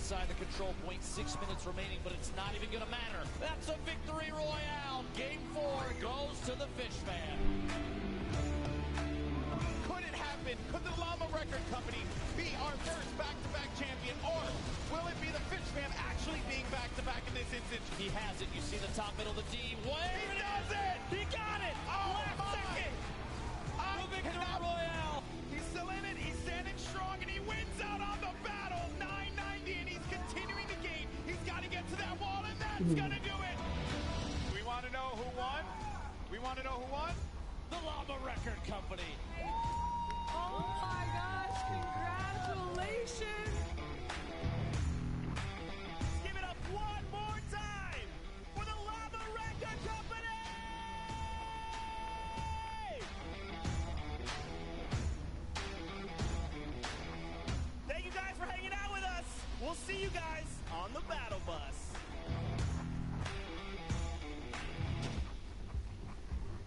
inside the control point, 6 minutes remaining, but it's not even gonna matter. That's a victory royale. Game 4 goes to the Fish Fan. Could it happen? Could the Llama Record Company be our first back-to-back champion, or will it be the Fish Fan actually being back-to-back in this instance? He has it. You see the top middle of the D. He does it! He got it! Oh Last my! second! The victory royale! He's still in it. He's standing strong, and he wins out on the battle. 990, and he's continuing to gain. He's got to get to that wall, and that's going to do it. We want to know who won? We want to know who won? The Llama Record Company. Oh my gosh, congratulations! Give it up one more time for the Llama Record Company! Thank you guys for hanging out with us. We'll see you guys on the battle bus.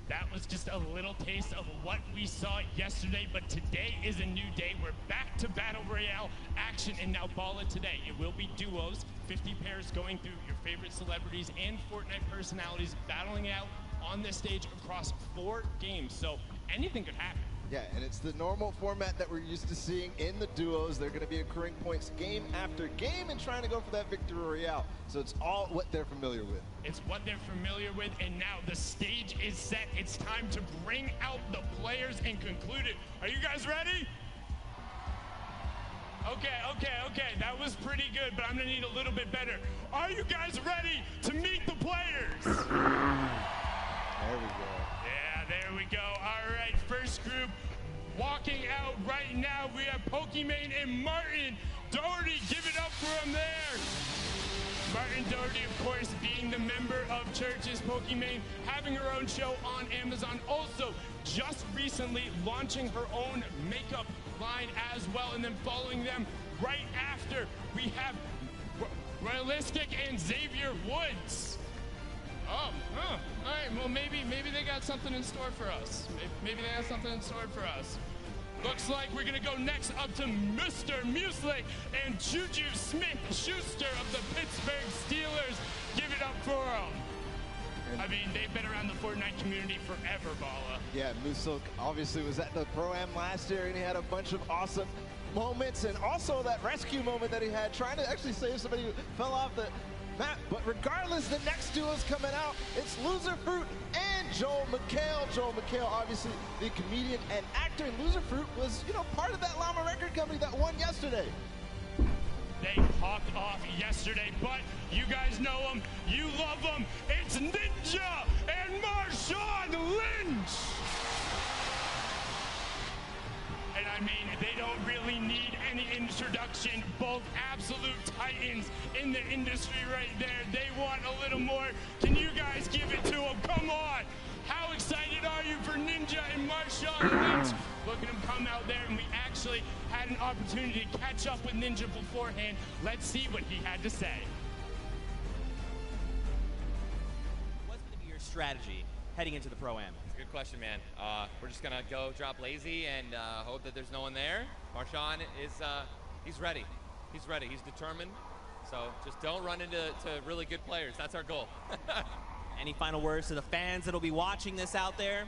That was just a little taste of what we saw yesterday, but today is a new day. We're back to Battle Royale action, and now Bala today. It will be duos, 50 pairs going through your favorite celebrities and Fortnite personalities battling it out on this stage across 4 games, so anything could happen. Yeah, and it's the normal format that we're used to seeing in the duos. They're going to be accruing points game after game and trying to go for that victory royale. So it's all what they're familiar with. It's what they're familiar with, and now the stage is set. It's time to bring out the players and conclude it. Are you guys ready? Okay. That was pretty good, but I'm going to need a little bit better. Are you guys ready to meet the players? There we go. Yeah, there we go. All right, first group walking out right now. We have Pokimane and Martin Doherty. Give it up for them there. Martin Doherty, of course, being the member of Churches. Pokimane having her own show on Amazon. Also, just recently launching her own makeup line as well. And then following them right after, we have Realistic and Xavier Woods. All right, well, maybe they got something in store for us. Maybe they have something in store for us. Looks like we're going to go next up to Mr. Muesli and Juju Smith-Schuster of the Pittsburgh Steelers. Give it up for them. I mean, they've been around the Fortnite community forever, Bala. Yeah, Musilk obviously was at the Pro-Am last year, and he had a bunch of awesome moments, and also that rescue moment that he had trying to actually save somebody who fell off the map. But regardless, the next duo is coming out. It's Loser Fruit and Joel McHale. Joel McHale, obviously the comedian and actor, and Loser Fruit was, part of that Llama Record Company that won yesterday. They popped off yesterday, but you guys know them, you love them. It's Ninja and Marshawn Lynch. And I mean, they don't really need any introduction. Both absolute titans in the industry right there. They want a little more. Can you guys give it to them? Come on. How excited are you for Ninja and Marshawn Lynch? Look at him come out there, and we actually had an opportunity to catch up with Ninja beforehand. Let's see what he had to say. What's going to be your strategy heading into the Pro-Am? Good question, man. We're just gonna go drop lazy and hope that there's no one there. Marshawn is he's ready. He's ready. He's determined. So just don't run into really good players. That's our goal. Any final words to the fans that'll be watching this out there?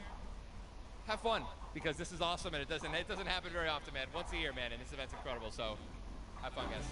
Have fun, because this is awesome, and it doesn't happen very often, man. Once a year, man, and this event's incredible. So have fun, guys.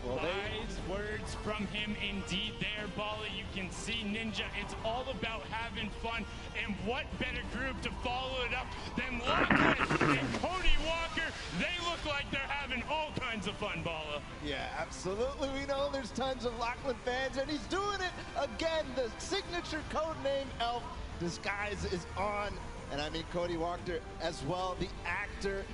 Well, wise words from him indeed there, Bala. You can see Ninja. It's all about having fun. And what better group to follow it up than Lachlan and Cody Walker? They look like they're having all kinds of fun, Bala. Yeah, absolutely. We know there's tons of Lachlan fans, and he's doing it again. The signature code name Elf disguise is on. And I mean Cody Walker as well, the actor,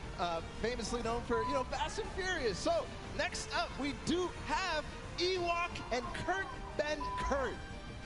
famously known for, Fast and Furious. So next up, we do have Ewok and Kurt Ben Kurt.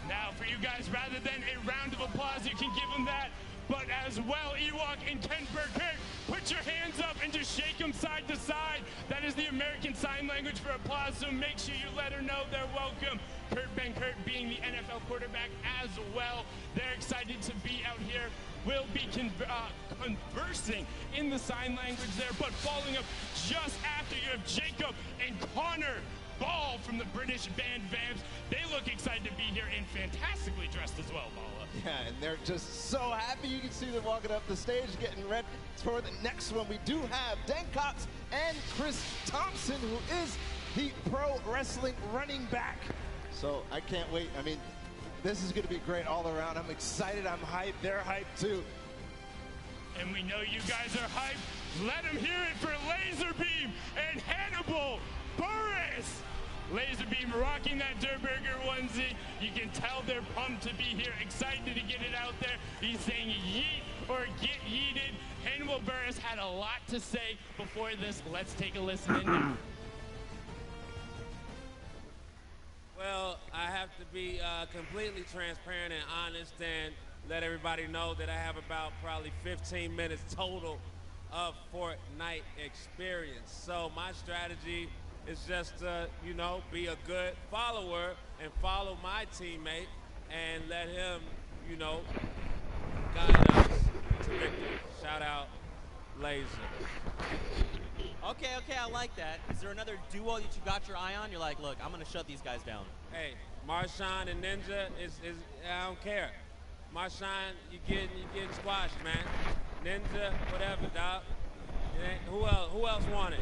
Now, for you guys, rather than a round of applause, you can give them that. But as well, Ewok and Ken Burkert, put your hands up and just shake them side to side. That is the American Sign Language for applause, so make sure you let her know they're welcome. Kurt Ben Kurt being the NFL quarterback as well. They're excited to be out here. We'll be conversing in the sign language there, but following up just after, you have Jacob and Connor ball from the British band Vamps. They look excited to be here and fantastically dressed as well, Bala. Yeah, and they're just so happy. You can see them walking up the stage, getting ready for the next one. We do have Dan Cox and Chris Thompson, who is the pro wrestling running back. So I can't wait. I mean, this is going to be great all around. I'm excited. I'm hyped. They're hyped too. And we know you guys are hyped. Let them hear it for Laserbeam and Hannibal Buress. Laserbeam rocking that Durburger onesie. You can tell they're pumped to be here, excited to get it out there. He's saying yeet or get yeeted. Hannibal Buress had a lot to say before this. Let's take a listen in now. Well, I have to be completely transparent and honest and let everybody know that I have about probably 15 minutes total of Fortnite experience. So my strategy is just to, you know, be a good follower and follow my teammate and let him, you know, guide us to victory. Shout out, Laser. Okay, I like that. Is there another duo that you got your eye on? You're like, look, I'm gonna shut these guys down. Hey, Marshawn and Ninja is I don't care. Marshawn, you getting squashed, man. Ninja, whatever, dog. Who else won it?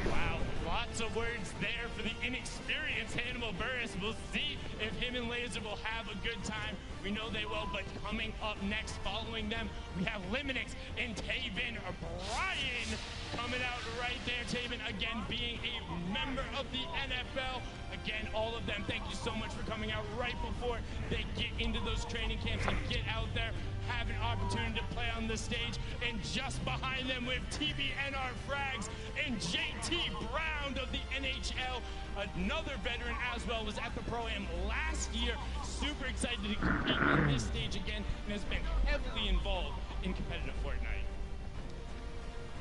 Wow, lots of words there for the inexperienced Hannibal Buress. We'll see if him and Laser will have a good time. We know they will, but coming up next, following them, we have Liminix and Taven Bryan coming out right there. Taven, again, being a member of the NFL. Again, all of them, thank you so much for coming out right before they get into those training camps and get out there, have an opportunity to play on the stage. And just behind them with TBNR Frags and JT Brown of the NHL, another veteran as well, was at the Pro-Am last year. Super excited to compete on this stage again and has been heavily involved in competitive Fortnite.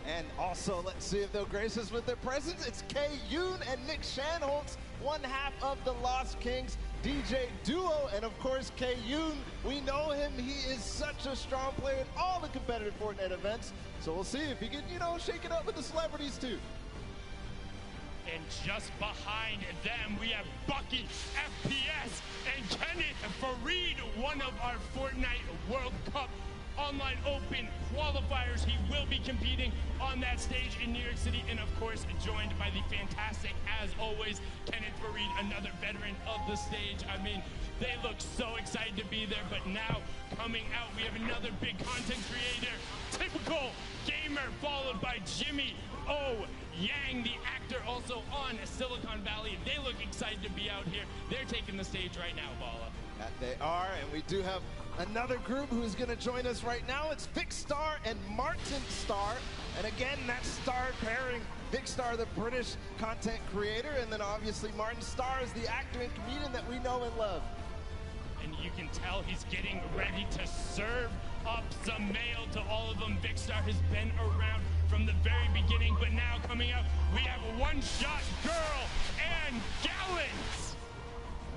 And also, let's see if they'll grace us with their presence. It's Kay Yoon and Nick Shanholtz, one half of the Lost Kings DJ duo. And of course, Kay Yoon, we know him. He is such a strong player in all the competitive Fortnite events. So we'll see if he can, you know, shake it up with the celebrities too. And just behind them, we have Bucky, FPS, and Kenneth Fareed, one of our Fortnite World Cup Online Open qualifiers. He will be competing on that stage in New York City, and of course, joined by the fantastic, as always, Kenneth Fareed, another veteran of the stage. I mean, they look so excited to be there, but now coming out, we have another big content creator, typical gamer, followed by Jimmy O. Yang, the actor, also on Silicon Valley. They look excited to be out here. They're taking the stage right now, Bala. That they are, and we do have another group who's going to join us right now. It's Vic Star and Martin Starr. And again, that star pairing. Vic Star, the British content creator, and then obviously Martin Starr is the actor and comedian that we know and love. And you can tell he's getting ready to serve up some mail to all of them. Vic Star has been around from the very beginning, but now coming up, we have One Shot Girl and Gallons.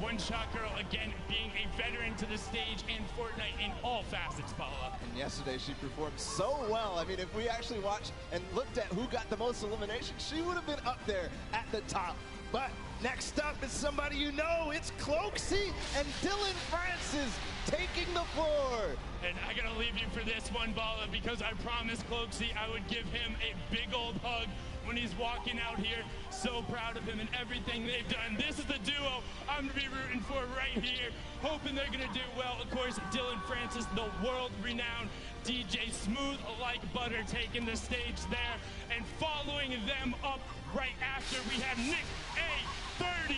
One Shot Girl, again, being a veteran to the stage in Fortnite in all facets, Paula. And yesterday she performed so well. I mean, if we actually watched and looked at who got the most eliminations, she would have been up there at the top. But next up is somebody you know. It's Cloaksy and Dylan Francis taking the floor. And I gotta leave you for this one, Bala, because I promised Cloaksy I would give him a big old hug when he's walking out here. So proud of him and everything they've done. This is the duo I'm gonna be rooting for right here, hoping they're gonna do well. Of course, Dylan Francis, the world-renowned DJ, smooth like butter, taking the stage there. And following them up right after, we have Nick A30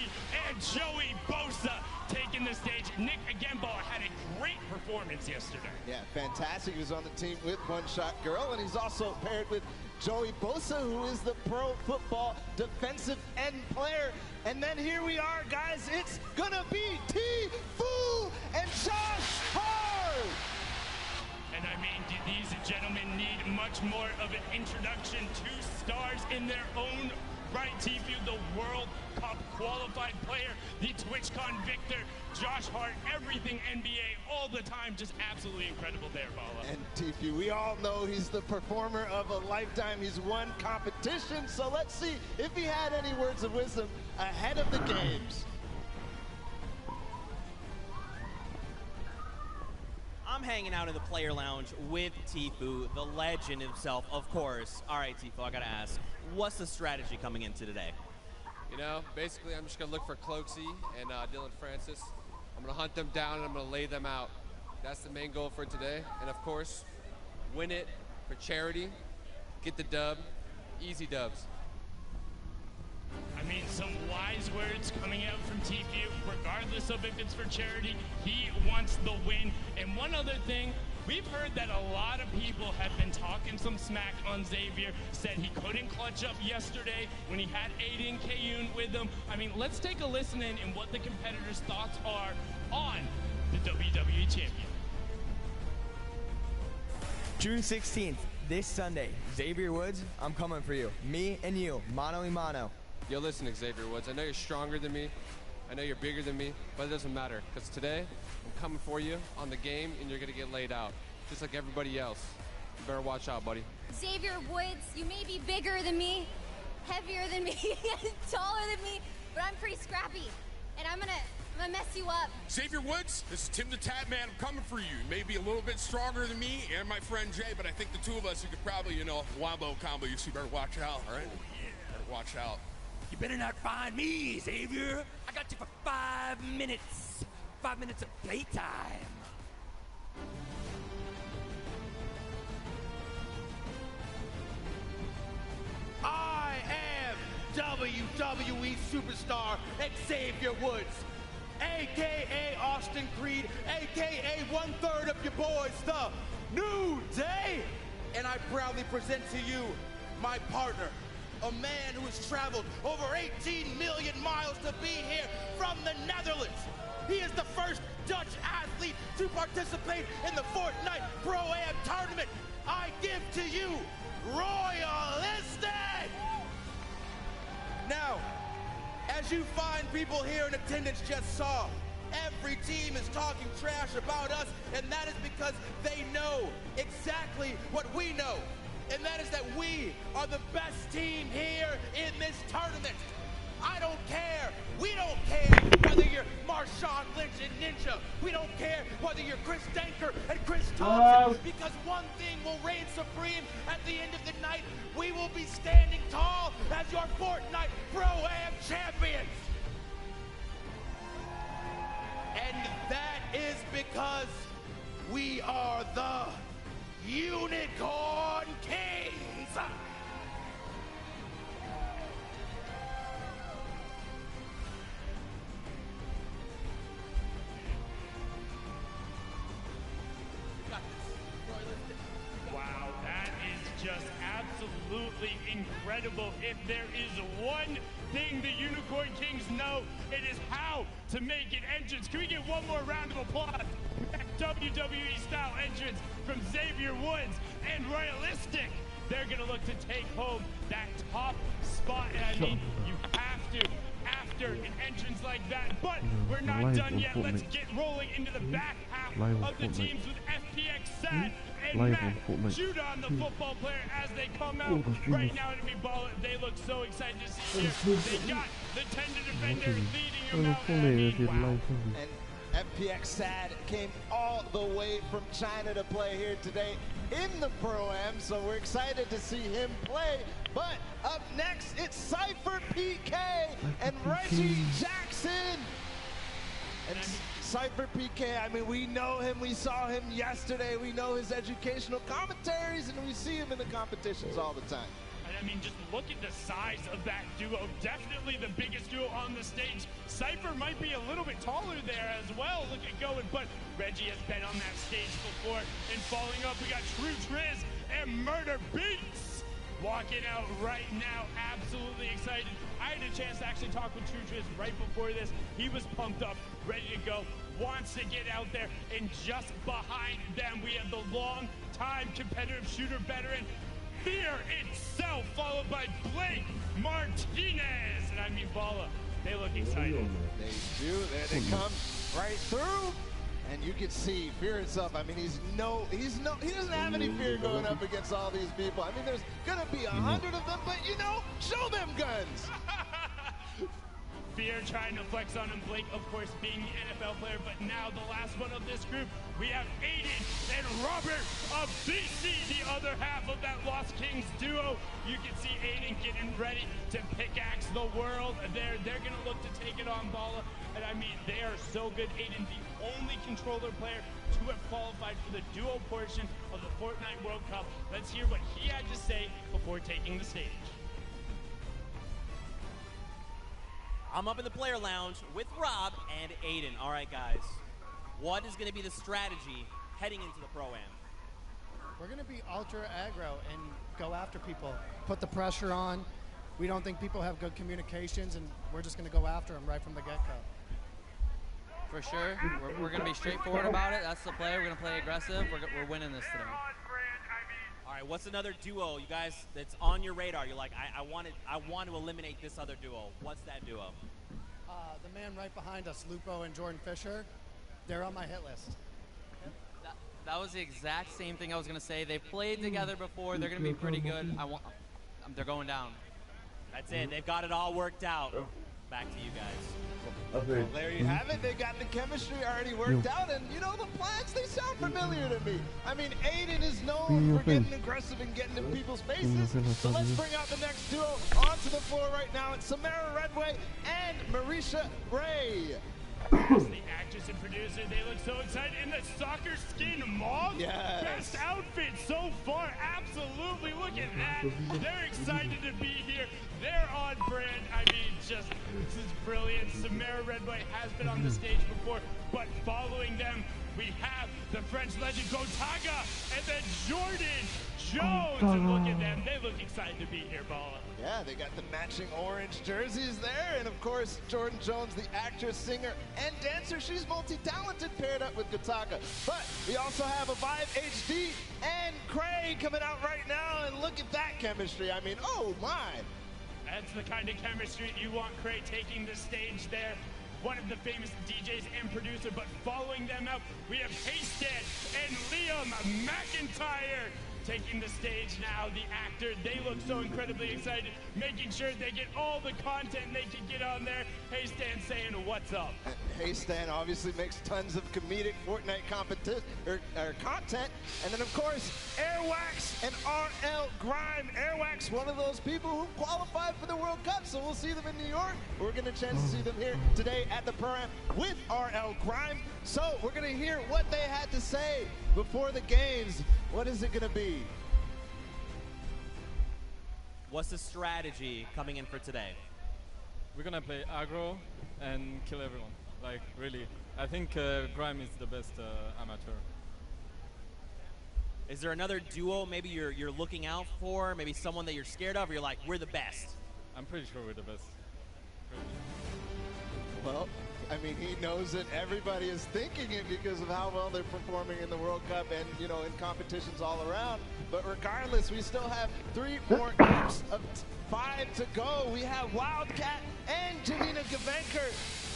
and Joey Bosa taking the stage. Nick, again, Ball, had a great performance yesterday. Yeah, fantastic. He was on the team with One Shot Girl, and he's also paired with Joey Bosa, who is the pro football defensive end player. And then here we are, guys. It's gonna be T-Fu and Josh Hart. And I mean, these gentlemen need much more of an introduction. Two stars in their own right. T-Fu, the World Cup qualified player, the TwitchCon victor, Josh Hart, everything NBA all the time. Just absolutely incredible there, Bala. And Tifu, we all know he's the performer of a lifetime. He's won competition, so let's see if he had any words of wisdom ahead of the games. I'm hanging out in the player lounge with Tifu, the legend himself, of course. All right, Tifu, I gotta ask, what's the strategy coming into today? You know, basically I'm just gonna look for Cloaksy and Dylan Francis. I'm gonna hunt them down and I'm gonna lay them out. That's the main goal for today. And of course, win it for charity, get the dub, easy dubs. I mean, some wise words coming out from Tifu, regardless of if it's for charity, he wants the win. And one other thing, we've heard that a lot of people have been talking some smack on Xavier, said he couldn't clutch up yesterday when he had Aiden Kayun with him. I mean, let's take a listen in and what the competitors' thoughts are on the WWE Champion. June 16th, this Sunday, Xavier Woods, I'm coming for you. Me and you, mano y mano. Yo, listen, Xavier Woods, I know you're stronger than me, I know you're bigger than me, but it doesn't matter, because today, I'm coming for you on the game, and you're going to get laid out, just like everybody else. You better watch out, buddy. Xavier Woods, you may be bigger than me, heavier than me, taller than me, but I'm pretty scrappy, and I'm gonna mess you up. Xavier Woods, this is Tim the Tat Man. I'm coming for you. You may be a little bit stronger than me and my friend Jay, but I think the two of us, you could probably, wombo combo you, so you better watch out, all right? Better watch out. You better not find me, Xavier. I got you for 5 minutes. 5 minutes of playtime. I am WWE superstar Xavier Woods, a.k.a. Austin Creed, a.k.a. 1/3 of your boys, the New Day. And I proudly present to you my partner, a man who has traveled over 18 million miles to be here from the Netherlands. He is the first Dutch athlete to participate in the Fortnite Pro-Am tournament. I give to you Royalistic! Now, as you fine people here in attendance just saw, every team is talking trash about us, and that is because they know exactly what we know. And that is that we are the best team here in this tournament. I don't care. We don't care whether you're Marshawn Lynch and Ninja. We don't care whether you're Chris Danker and Chris Thompson, because one thing will reign supreme at the end of the night. We will be standing tall as your Fortnite Pro-Am champions. And that is because we are the Unicorn Kings! Wow, that is just absolutely incredible. If there is one thing the Unicorn Kings know, it is how to make an entrance. Can we get one more round of applause? WWE style entrance from Xavier Woods and Royalistic. They're going to look to take home that top spot. And I mean, you have to after an entrance like that. But we're not done yet. Let's get rolling into the back half of the teams with FPX Sad and Matt Judon, the football player, as they come out. Right now, enemy ball, they look so excited to see here. They got the tender defender leading them out. And I mean, wow. And FPX Sad came all the way from China to play here today in the Pro-Am, so we're excited to see him play. But up next, it's Cypher PK and Reggie Jackson. And Cypher PK, I mean, we know him, we saw him yesterday, we know his educational commentaries, and we see him in the competitions all the time. I mean, just look at the size of that duo. Definitely the biggest duo on the stage. Cypher might be a little bit taller there as well. Look at going, but Reggie has been on that stage before. And following up, we got True Triz and Murder Beats walking out right now. Absolutely excited. I had a chance to actually talk with True Triz right before this. He was pumped up, ready to go, wants to get out there. And just behind them, we have the long-time competitive shooter veteran, Fear itself, followed by Blake Martinez. And I mean, Bala, They look excited. They do. There they come right through. And you can see fear itself. I mean, he doesn't have any fear going up against all these people. I mean, there's gonna be 100 of them, but you know, show them guns. Fear trying to flex on him. Blake, of course, being the NFL player, but now the last one of this group, we have Aiden and Robert of BC, the other half of that Lost Kings duo. You can see Aiden getting ready to pickaxe the world. They're gonna look to take it on Bala, and I mean, they are so good. Aiden, the only controller player to have qualified for the duo portion of the Fortnite World Cup. Let's hear what he had to say before taking the stage. I'm up in the player lounge with Rob and Aiden. All right, guys, what is going to be the strategy heading into the Pro-Am? We're going to be ultra aggro and go after people, put the pressure on. We don't think people have good communications, and we're just going to go after them right from the get-go. For sure. We're going to be straightforward about it. That's the play. We're going to play aggressive. We're winning this today. All right, what's another duo, you guys, that's on your radar? You're like, I want to eliminate this other duo. What's that duo? The man right behind us, Lupo and Jordan Fisher, they're on my hit list. That was the exact same thing I was going to say. They've played together before. They're going to be pretty good. They're going down. That's it. They've got it all worked out. Back to you guys. Well, there you have it. They got the chemistry already worked out, and you know the plans, they sound familiar to me. I mean, Aiden is known for getting aggressive and getting in people's faces. So let's bring out the next duo onto the floor right now. It's Samara Redway and Marisha Ray. Here's the actress and producer. They look so excited in the soccer skin mauve. Yes. Best outfit so far. Absolutely. Look at that. They're excited to be here. They're on brand. I mean, this is brilliant. Samara Redway has been on the stage before, but following them, we have the French legend Gotaga and then Jordan Jones. And look at them. They look excited to be here, Bala. Yeah, they got the matching orange jerseys there. And of course, Jordan Jones, the actress, singer, and dancer. She's multi-talented, paired up with Gotaga. But we also have Avive HD and Craig coming out right now. And look at that chemistry. I mean, oh my. That's the kind of chemistry you want. Craig taking the stage there. One of the famous DJs and producer, but following them up, we have Haystan and Liam McIntyre taking the stage now. The actor, they look so incredibly excited, making sure they get all the content they can get on there. Haystan saying, what's up? Haystan obviously makes tons of comedic Fortnite content. And then, of course, Airwax and RL Grime. Airwax, one of those people who qualified for the World Cup, so we'll see them in New York. We're going to chance to see them here today at the Pro-Am with RL Grime. So we're going to hear what they had to say before the games. What is it going to be? What's the strategy coming in for today? We're going to play aggro and kill everyone. Like, really. I think Grime is the best amateur. Is there another duo maybe you're looking out for? Maybe someone that you're scared of, or you're like, we're the best? I'm pretty sure we're the best. Well, I mean, he knows that everybody is thinking it because of how well they're performing in the World Cup and, you know, in competitions all around. But regardless, we still have 3 more groups of 5 to go. We have Wildcat and Janina Gavenker.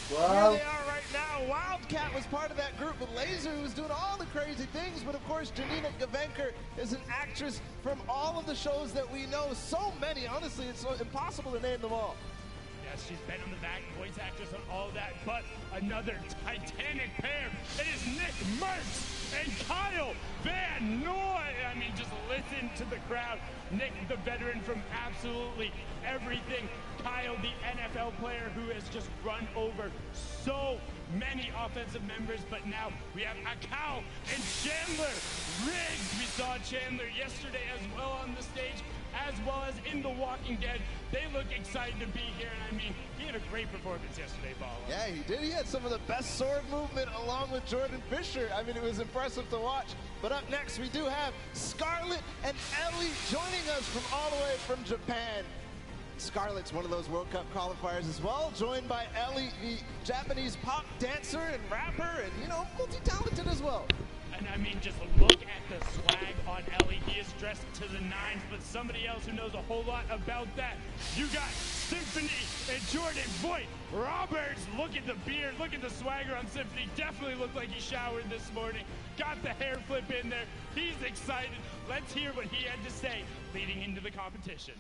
Here they are right now. Wildcat was part of that group with Laser, who was doing all the crazy things. But of course, Janina Gavenker is an actress from all of the shows that we know. So many, honestly, it's impossible to name them all. Yes, she's been on the back, voice actress on all that, but another titanic pair. It is Nick Mertz and Kyle Van Noy. I mean, just listen to the crowd. Nick, the veteran from absolutely everything. Kyle, the NFL player who has just run over so many offensive members, but now we have Akau and Chandler Riggs. We saw Chandler yesterday as well on the stage, as well as in The Walking Dead. They look excited to be here, and I mean, he had a great performance yesterday, Bala. Yeah, he did. He had some of the best sword movement along with Jordan Fisher. I mean, it was impressive to watch. But up next, we do have Scarlett and Ellie joining us from all the way from Japan. Scarlett's one of those World Cup qualifiers as well, joined by Ellie, the Japanese pop dancer and rapper, and, you know, multi-talented as well. And I mean, just look at the swag on Ellie. He is dressed to the nines, but somebody else who knows a whole lot about that. You got Symphony and Jordan Voigt. Roberts, look at the beard, look at the swagger on Symphony. Definitely looked like he showered this morning. Got the hair flip in there. He's excited. Let's hear what he had to say leading into the competition.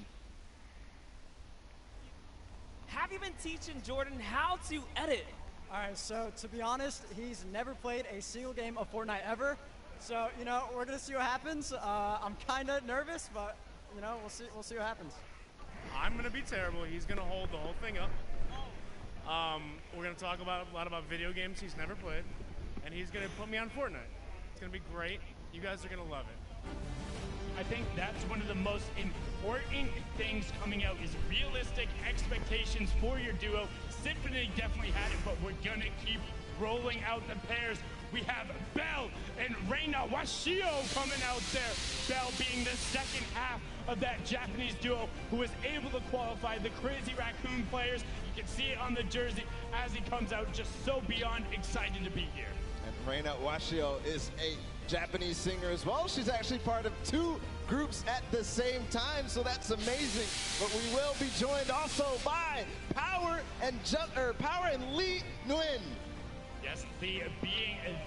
Have you been teaching Jordan how to edit? All right, so to be honest, he's never played a single game of Fortnite ever. So, you know, we're going to see what happens. I'm kind of nervous, but, you know, we'll see what happens. I'm going to be terrible. He's going to hold the whole thing up. We're going to talk about a lot about video games he's never played, and he's going to put me on Fortnite. It's going to be great. You guys are going to love it. I think that's one of the most important things coming out is realistic expectations for your duo. Symphony definitely had it, but we're gonna keep rolling out the pairs. We have Bell and Reina Washio coming out there. Bell being the second half of that Japanese duo who was able to qualify the Crazy Raccoon players. You can see it on the jersey as he comes out, just so beyond excited to be here. And Reina Washio is a Japanese singer as well. She's actually part of 2 groups at the same time, so that's amazing. But we will be joined also by Power and Lee Nguyen. Yes, being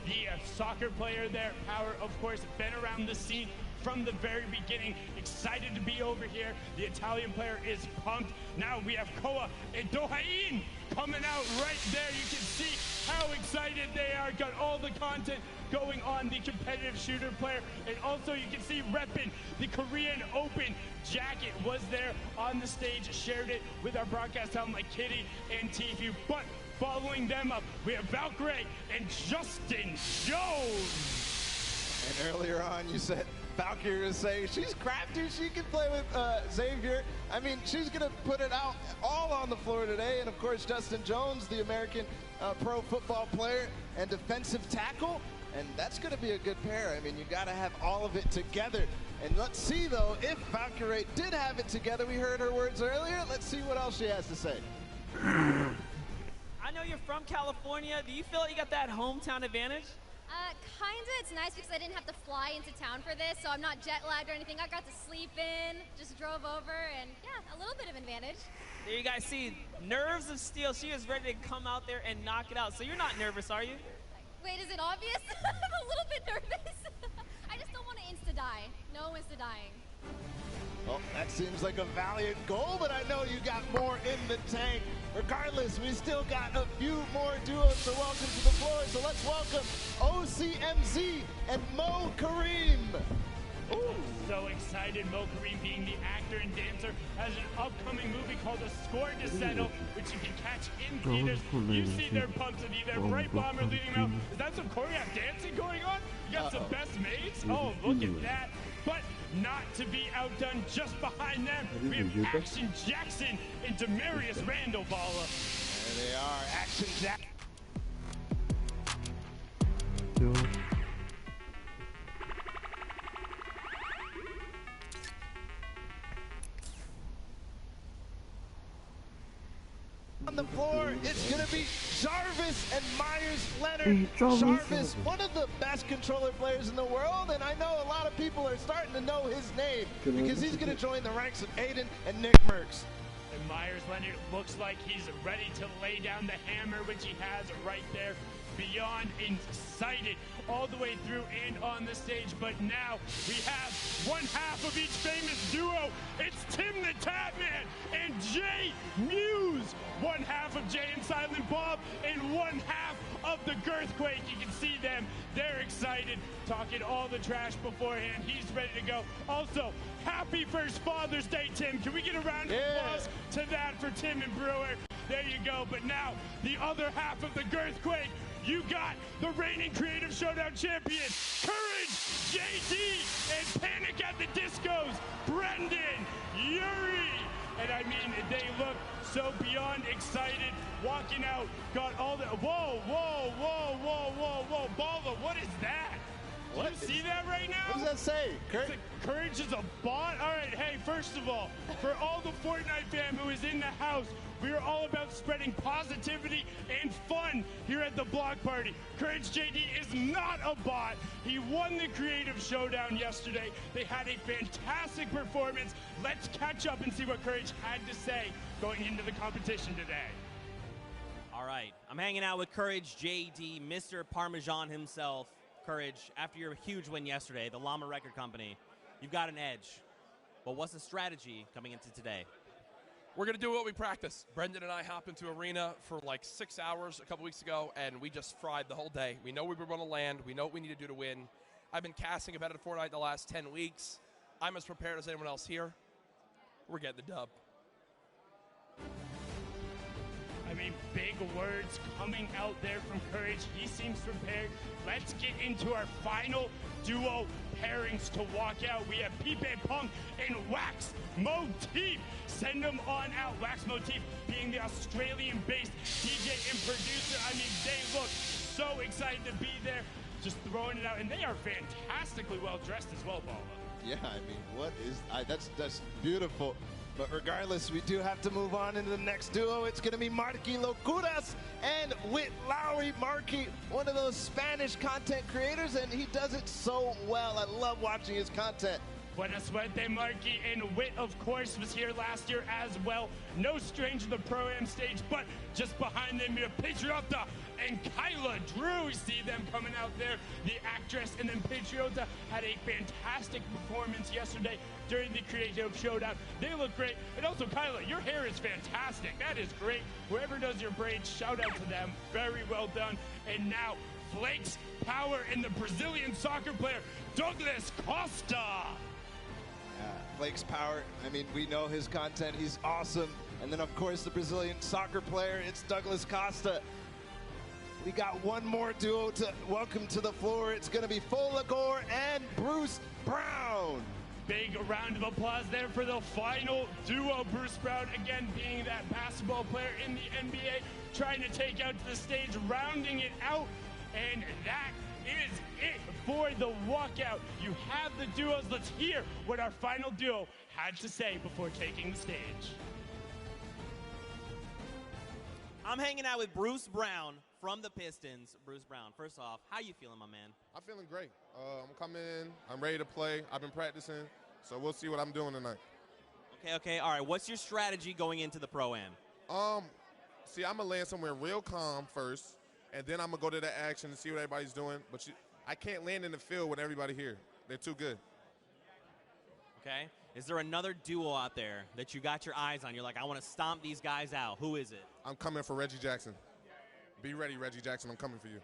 the soccer player there, Power, of course, been around the scene from the very beginning. Excited to be over here. The Italian player is pumped. Now we have Koa and Dohain coming out right there. You can see how excited they are. Got all the content going on the competitive shooter player. And also you can see repping the Korean Open jacket was there on the stage, shared it with our broadcast talent like Kitty and Tfue. But following them up, we have Valkyrie and Justin Jones. And earlier on, you said Valkyrie was saying she's crafty. She can play with Xavier. I mean, she's going to put it out all on the floor today. And, of course, Justin Jones, the American pro football player and defensive tackle. And that's going to be a good pair. I mean, you got to have all of it together. And let's see, though, if Valkyrie did have it together. We heard her words earlier. Let's see what else she has to say. I know you're from California. Do you feel like you got that hometown advantage? Kinda. It's nice because I didn't have to fly into town for this, so I'm not jet lagged or anything. I got to sleep in, just drove over, and yeah, a little bit of advantage. There you guys see, nerves of steel. She is ready to come out there and knock it out. So you're not nervous, are you? Wait, is it obvious? I'm a little bit nervous. I just don't want to insta-die. No insta-dying. Well, that seems like a valiant goal, but I know you got more in the tank. Regardless, we still got a few more duos to welcome to the floor, so let's welcome OCMZ and Mo Kareem. Ooh. So excited. Mo Kareem, being the actor and dancer, has an upcoming movie called A Score to Settle, which you can catch in theaters. You see their pumps and their bright bomber leading out. Is that some choreographed dancing going on? You got some best mates? Oh, look at that. But not to be outdone, just behind them, we have Action Jackson and Demarius Randall Balla. There they are, Action Jackson. On the floor, it's going to be Jarvis and Myers Leonard. Jarvis, one of the best controller players in the world, and I know a lot of people are starting to know his name because he's going to join the ranks of Aiden and Nick Merckx. And Myers Leonard looks like he's ready to lay down the hammer, which he has right there. Beyond excited all the way through and on the stage, but now we have one half of each famous duo. It's Tim the Tatman and Jay Muse. One half of Jay and Silent Bob and one half of the Girthquake. You can see them. They're excited, talking all the trash beforehand. He's ready to go. Also, happy first Father's Day, Tim. Can we get a round of applause to that for Tim and Brewer? There you go. But now the other half of the Girthquake. You got the reigning Creative Showdown champion, Courage, JD, and Panic at the Discos, Brendan, Yuri. And I mean, they look so beyond excited, walking out, got all the, whoa, Balla, what is that? Do you see that right now? What does that say? Courage is a bot? All right, hey, first of all, for all the Fortnite fam who is in the house, we are all about spreading positivity and fun here at the block party. Courage JD is not a bot. He won the creative showdown yesterday. They had a fantastic performance. Let's catch up and see what Courage had to say going into the competition today. All right, I'm hanging out with Courage JD, Mr. Parmesan himself. Courage, after your huge win yesterday, the Llama Record Company, you've got an edge. But what's the strategy coming into today? We're going to do what we practice. Brendan and I hopped into arena for like 6 hours a couple weeks ago, and we just fried the whole day. We know we were going to land. We know what we need to do to win. I've been casting competitive Fortnite the last 10 weeks. I'm as prepared as anyone else here. We're getting the dub. I mean, big words coming out there from Courage. He seems prepared. Let's get into our final duo pairings to walk out. We have Pipe Punk and Wax Motif. Send them on out. Wax Motif being the Australian-based DJ and producer. I mean, they look so excited to be there. Just throwing it out. And they are fantastically well-dressed as well, Paula. Yeah, I mean, what is... that's beautiful. But regardless, we do have to move on into the next duo. It's going to be Marky Locuras and Whit Lowry. Marky, one of those Spanish content creators, and he does it so well. I love watching his content. Buena suerte, Marky. And Whit, of course, was here last year as well. No stranger to the Pro-Am stage, but just behind them, you have Patriota and Kyla Drew. See them coming out there, the actress. And then Patriota had a fantastic performance yesterday during the Creative Showdown. They look great. And also, Kyla, your hair is fantastic. That is great. Whoever does your braids, shout out to them. Very well done. And now, Flakes Power and the Brazilian soccer player, Douglas Costa. Flakes Power, I mean, we know his content. He's awesome. And then, of course, the Brazilian soccer player, it's Douglas Costa. We got one more duo to welcome to the floor. It's going to be Folagor and Bruce Brown. Big round of applause there for the final duo. Bruce Brown, again, being that basketball player in the NBA, trying to take out to the stage, rounding it out. And that is it for the walkout. You have the duos. Let's hear what our final duo had to say before taking the stage. I'm hanging out with Bruce Brown from the Pistons. Bruce Brown, first off, how you feeling, my man? I'm feeling great. I'm coming in. I'm ready to play. I've been practicing, so we'll see what I'm doing tonight. Okay, all right. What's your strategy going into the Pro-Am? See, I'm going to land somewhere real calm first, and then I'm going to go to the action and see what everybody's doing. But I can't land in the field with everybody here. They're too good. Okay. Is there another duo out there that you got your eyes on? You're like, I want to stomp these guys out. Who is it? I'm coming for Reggie Jackson. Be ready, Reggie Jackson. I'm coming for you.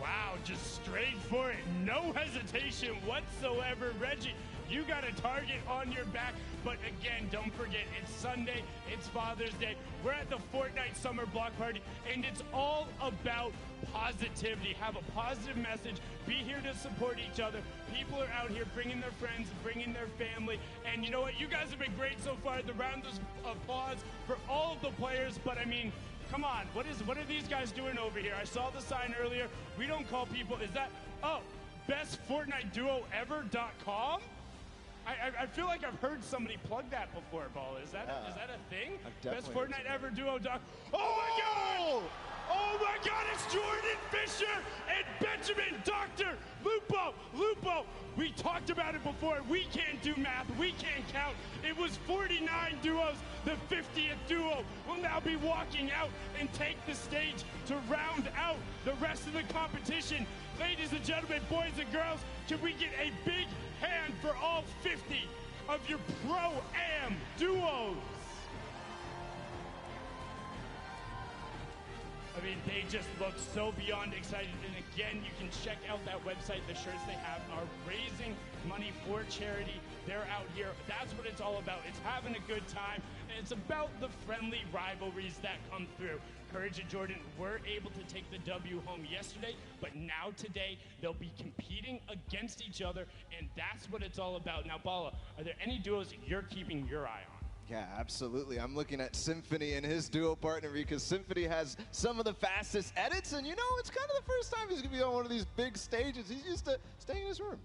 Wow, just straight for it. No hesitation whatsoever. Reggie, you got a target on your back. But again, don't forget, it's Sunday, it's Father's Day. We're at the Fortnite Summer Block Party, and it's all about positivity. Have a positive message. Be here to support each other. People are out here bringing their friends, bringing their family. And you know what? You guys have been great so far. The round of applause for all of the players. But I mean, come on, what are these guys doing over here? I saw the sign earlier. We don't call people, is that, bestfortniteduoever.com? I feel like I've heard somebody plug that before, Paul. Is that a thing? bestfortniteeverduo.com. Oh my God! Oh my God, it's Jordan Fisher and Benjamin Dr. Lupo. We talked about it before. We can't do math. We can't count. It was 49 duos. The 50th duo will now be walking out and take the stage to round out the rest of the competition. Ladies and gentlemen, boys and girls, can we get a big hand for all 50 of your Pro-Am duos? I mean, they just look so beyond excited. And again, you can check out that website. The shirts they have are raising money for charity. They're out here. That's what it's all about. It's having a good time. And it's about the friendly rivalries that come through. Courage and Jordan were able to take the W home yesterday, but now today they'll be competing against each other, and that's what it's all about. Now, Paula, are there any duos you're keeping your eye on? Yeah, absolutely. I'm looking at Symphony and his duo partner because Symphony has some of the fastest edits, and you know, it's kind of the first time he's going to be on one of these big stages. He's used to staying in his room.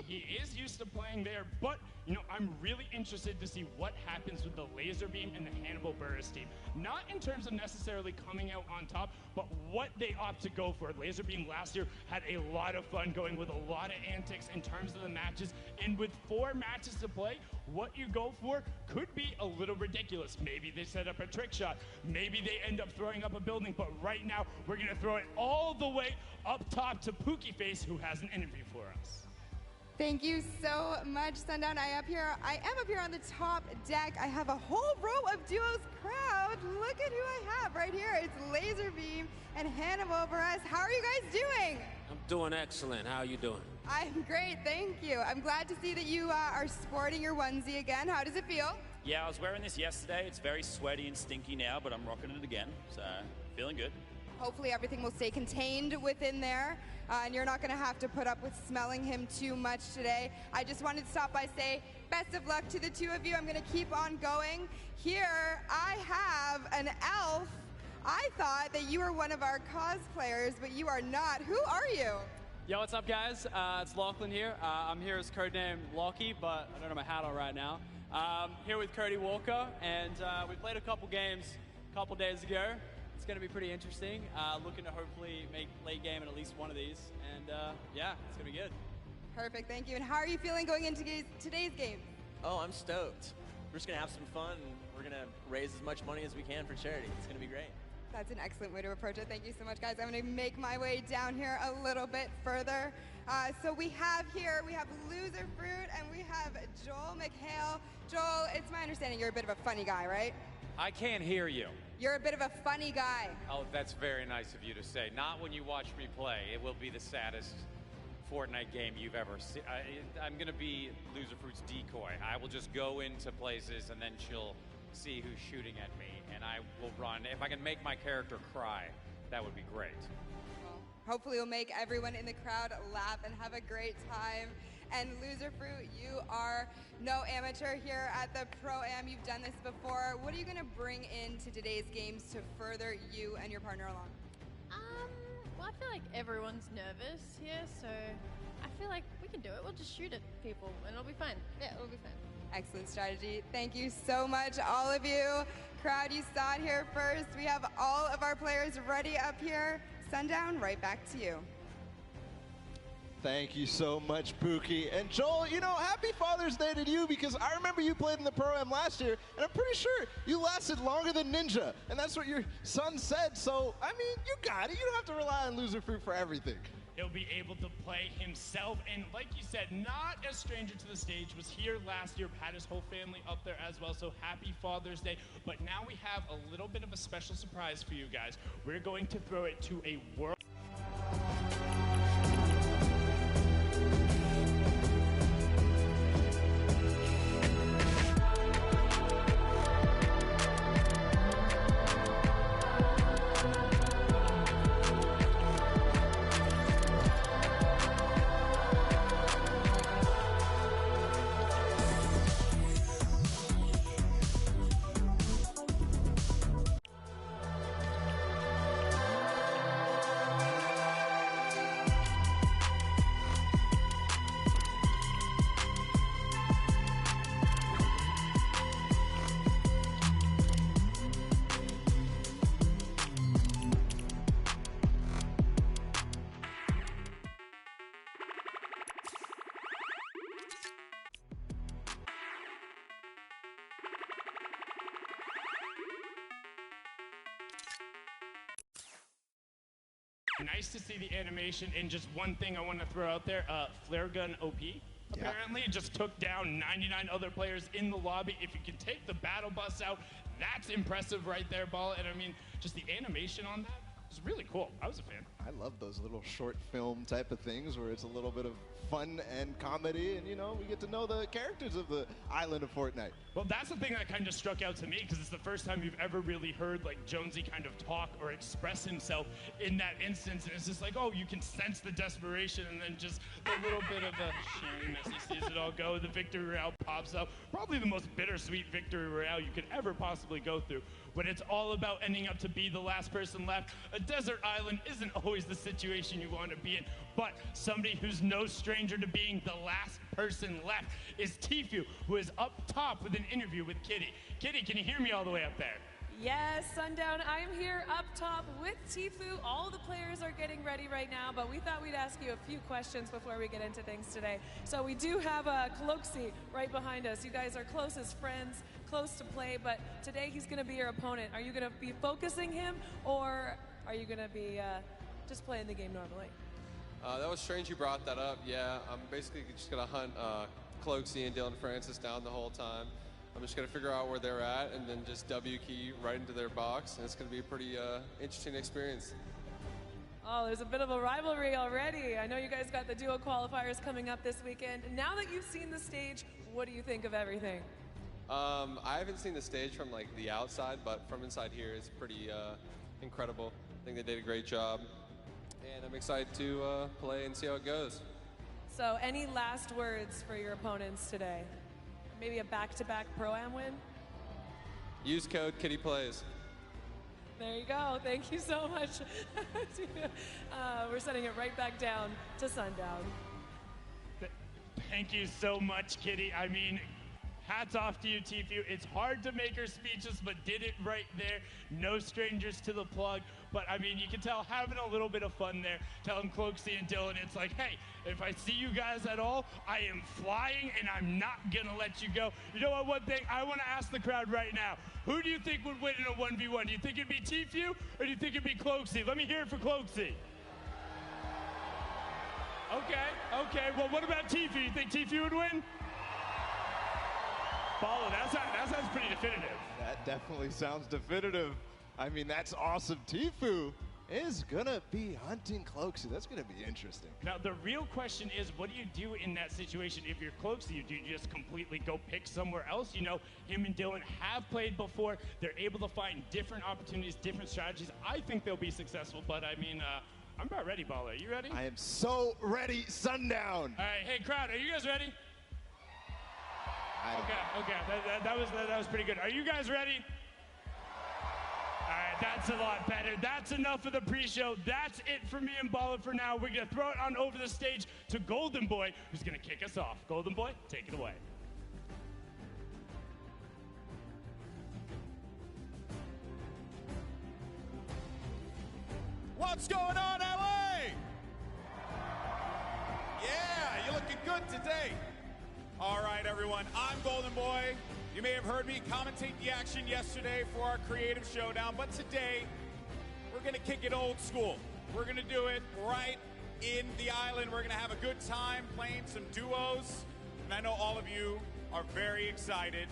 He is used to playing there, but, you know, I'm really interested to see what happens with the Laser Beam and the Hannibal Buress team. Not in terms of necessarily coming out on top, but what they opt to go for. Laser Beam last year had a lot of fun going with a lot of antics in terms of the matches, and with 4 matches to play, what you go for could be a little ridiculous. Maybe they set up a trick shot. Maybe they end up throwing up a building, but right now, we're going to throw it all the way up top to Pookie Face, who has an interview for us. Thank you so much, Sundown. I am up here on the top deck. I have a whole row of duos crowd. Look at who I have right here. It's Laser Beam and Hannibal Buress. How are you guys doing? I'm doing excellent. How are you doing? I'm great, thank you. I'm glad to see that you are sporting your onesie again. How does it feel? Yeah, I was wearing this yesterday. It's very sweaty and stinky now, but I'm rocking it again, so feeling good. Hopefully everything will stay contained within there, and you're not going to have to put up with smelling him too much today. I just wanted to stop by say best of luck to the two of you. I'm going to keep on going. Here I have an elf. I thought that you were one of our cosplayers, but you are not. Who are you? Yo, what's up, guys? It's Lachlan here. I'm here as codename Lockie, but I don't have my hat on right now. Here with Cody Walker, and we played a couple games a couple days ago. It's going to be pretty interesting. Looking to hopefully make late game in at least one of these, and yeah, it's going to be good. Perfect, thank you. And how are you feeling going into today's game? Oh, I'm stoked. We're just going to have some fun, and we're going to raise as much money as we can for charity. It's going to be great. That's an excellent way to approach it. Thank you so much, guys. I'm going to make my way down here a little bit further. So we have Loser Fruit, and we have Joel McHale. Joel, it's my understanding you're a bit of a funny guy, right? I can't hear you. You're a bit of a funny guy. Oh, that's very nice of you to say. Not when you watch me play. It will be the saddest Fortnite game you've ever seen. I'm going to be Loser Fruit's decoy. I will just go into places, and then she'll see who's shooting at me, and I will run. If I can make my character cry, that would be great. Well, hopefully we'll make everyone in the crowd laugh and have a great time. And Loser Fruit, you are no amateur here at the Pro-Am. You've done this before. What are you going to bring into today's games to further you and your partner along? Well, I feel like everyone's nervous here, so I feel like we can do it. We'll just shoot at people, and it'll be fine. Yeah, it'll be fine. Excellent strategy. Thank you so much, all of you. Crowd, you saw it here first. We have all of our players ready up here. Sundown, right back to you. Thank you so much, Pookie. And Joel, you know, happy Father's Day to you, because I remember you played in the Pro-Am last year, and I'm pretty sure you lasted longer than Ninja, and that's what your son said. So, I mean, you got it. You don't have to rely on Loser Fruit for everything. He'll be able to play himself, and like you said, not a stranger to the stage, was here last year, had his whole family up there as well, so happy Father's Day. But now we have a little bit of a special surprise for you guys. We're going to throw it to a world... Nice to see the animation, and just one thing I want to throw out there, Flare Gun OP. Apparently it just took down 99 other players in the lobby. If you can take the battle bus out, that's impressive right there, Ball. And I mean, just the animation on that was really cool. I was a fan. I love those little short film type of things where it's a little bit of fun and comedy, and, you know, we get to know the characters of the island of Fortnite. Well, that's the thing that kind of struck out to me, because it's the first time you've ever really heard, like, Jonesy kind of talk or express himself in that instance, and it's just like, oh, you can sense the desperation, and then just a little bit of a shame as he sees it all go. The victory royale pops up, probably the most bittersweet victory royale you could ever possibly go through, when it's all about ending up to be the last person left. A desert island isn't always the situation you want to be in, but somebody who's no stranger to being the last person left is Tfue, who is up top with an interview with Kitty. Kitty, can you hear me all the way up there? Yes, Sundown, I'm here up top with Tfue. All the players are getting ready right now, but we thought we'd ask you a few questions before we get into things today. So we do have Cloaksy right behind us. You guys are close as friends, close to play, but today he's going to be your opponent. Are you going to be focusing him, or are you going to be just playing the game normally? That was strange you brought that up. Yeah, I'm basically just going to hunt Cloaksy and Dylan Francis down the whole time. I'm just going to figure out where they're at and then just W key right into their box, and it's going to be a pretty interesting experience. Oh, there's a bit of a rivalry already. I know you guys got the duo qualifiers coming up this weekend. Now that you've seen the stage, what do you think of everything? I haven't seen the stage from like the outside, but from inside here, it's pretty incredible. I think they did a great job, and I'm excited to play and see how it goes. So any last words for your opponents today? Maybe a back-to-back Pro-Am win? Use code KittyPlays. There you go. Thank you so much. We're sending it right back down to Sundown. Thank you so much, Kitty. I mean, hats off to you, Tfue. It's hard to make her speeches, but did it right there. No strangers to the plug. But, I mean, you can tell having a little bit of fun there. Telling Cloaksy and Dylan, it's like, hey, if I see you guys at all, I am flying, and I'm not going to let you go. You know what, one thing? I want to ask the crowd right now. Who do you think would win in a 1v1? Do you think it'd be Tfue, or do you think it'd be Cloaksy? Let me hear it for Cloaksy. Okay. Well, what about Tfue? You think Tfue would win? Follow, that sounds pretty definitive. That definitely sounds definitive. I mean, that's awesome. Tfue is going to be hunting Cloaksy. That's going to be interesting. Now, the real question is, what do you do in that situation if you're Cloaksy? Do you just completely go pick somewhere else? You know, him and Dylan have played before. They're able to find different opportunities, different strategies. I think they'll be successful, but I mean, I'm about ready, Baller. Are you ready? I am so ready, Sundown. All right, hey, crowd, are you guys ready? Okay, that was pretty good. Are you guys ready? All right, that's a lot better. That's enough of the pre-show. That's it for me and Baller for now. We're going to throw it on over the stage to Golden Boy, who's going to kick us off. Golden Boy, take it away. What's going on, LA? Yeah, you're looking good today. All right, everyone, I'm Golden Boy. You may have heard me commentate the action yesterday for our creative showdown, but today we're going to kick it old school. We're going to do it right in the island. We're going to have a good time playing some duos, and I know all of you are very excited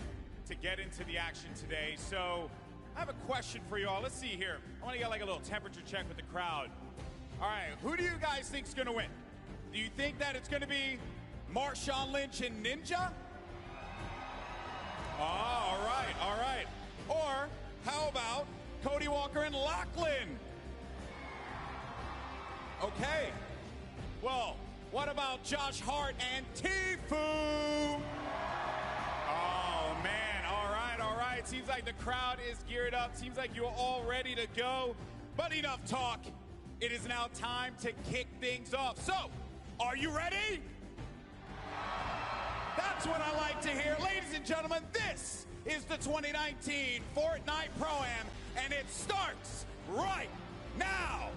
to get into the action today. So I have a question for you all. Let's see here. I want to get like a little temperature check with the crowd. All right, who do you guys think is going to win? Do you think that it's going to be Marshawn Lynch and Ninja? Oh, all right. Or how about Cody Walker and Lachlan? Okay. Well, what about Josh Hart and Tfue? Oh, man. All right. Seems like the crowd is geared up. Seems like you're all ready to go. But enough talk. It is now time to kick things off. So, are you ready? That's what I like to hear. Ladies and gentlemen, this is the 2019 Fortnite Pro-Am, and it starts right now.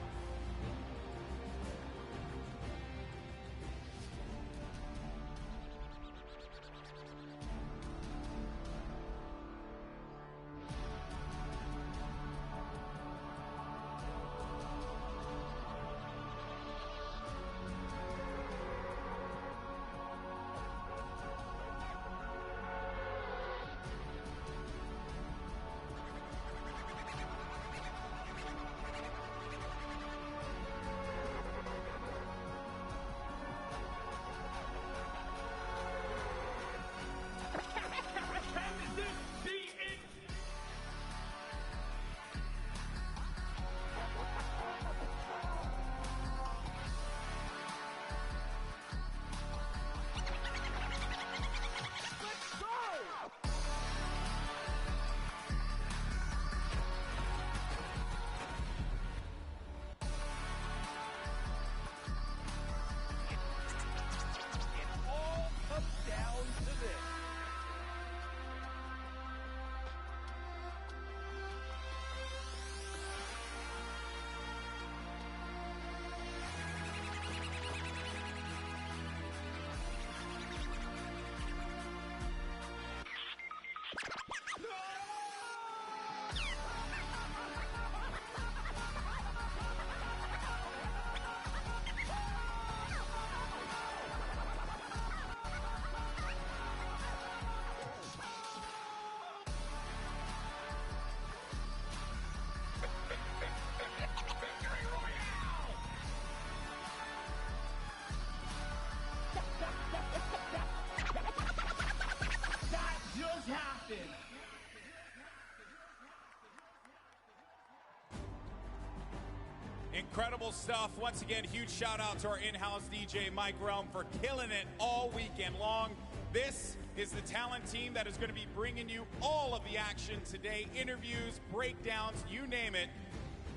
Incredible stuff. Once again, huge shout out to our in-house DJ, Mike Rome, for killing it all weekend long. This is the talent team that is going to be bringing you all of the action today. Interviews, breakdowns, you name it.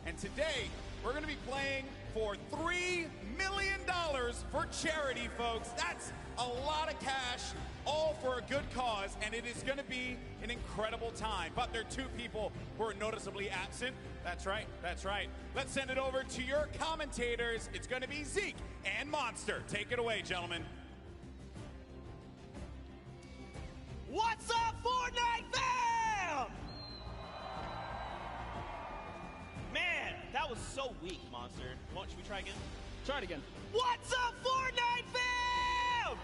And today, we're going to be playing for $3 million for charity, folks. That's a lot of cash, all for a good cause, and it is going to be an incredible time. But there are two people who are noticeably absent. That's right, that's right. Let's send it over to your commentators. It's going to be Zeke and Monster. Take it away, gentlemen. What's up, Fortnite fam? Man, that was so weak, Monster. Should we try again? Try it again. What's up, Fortnite fam?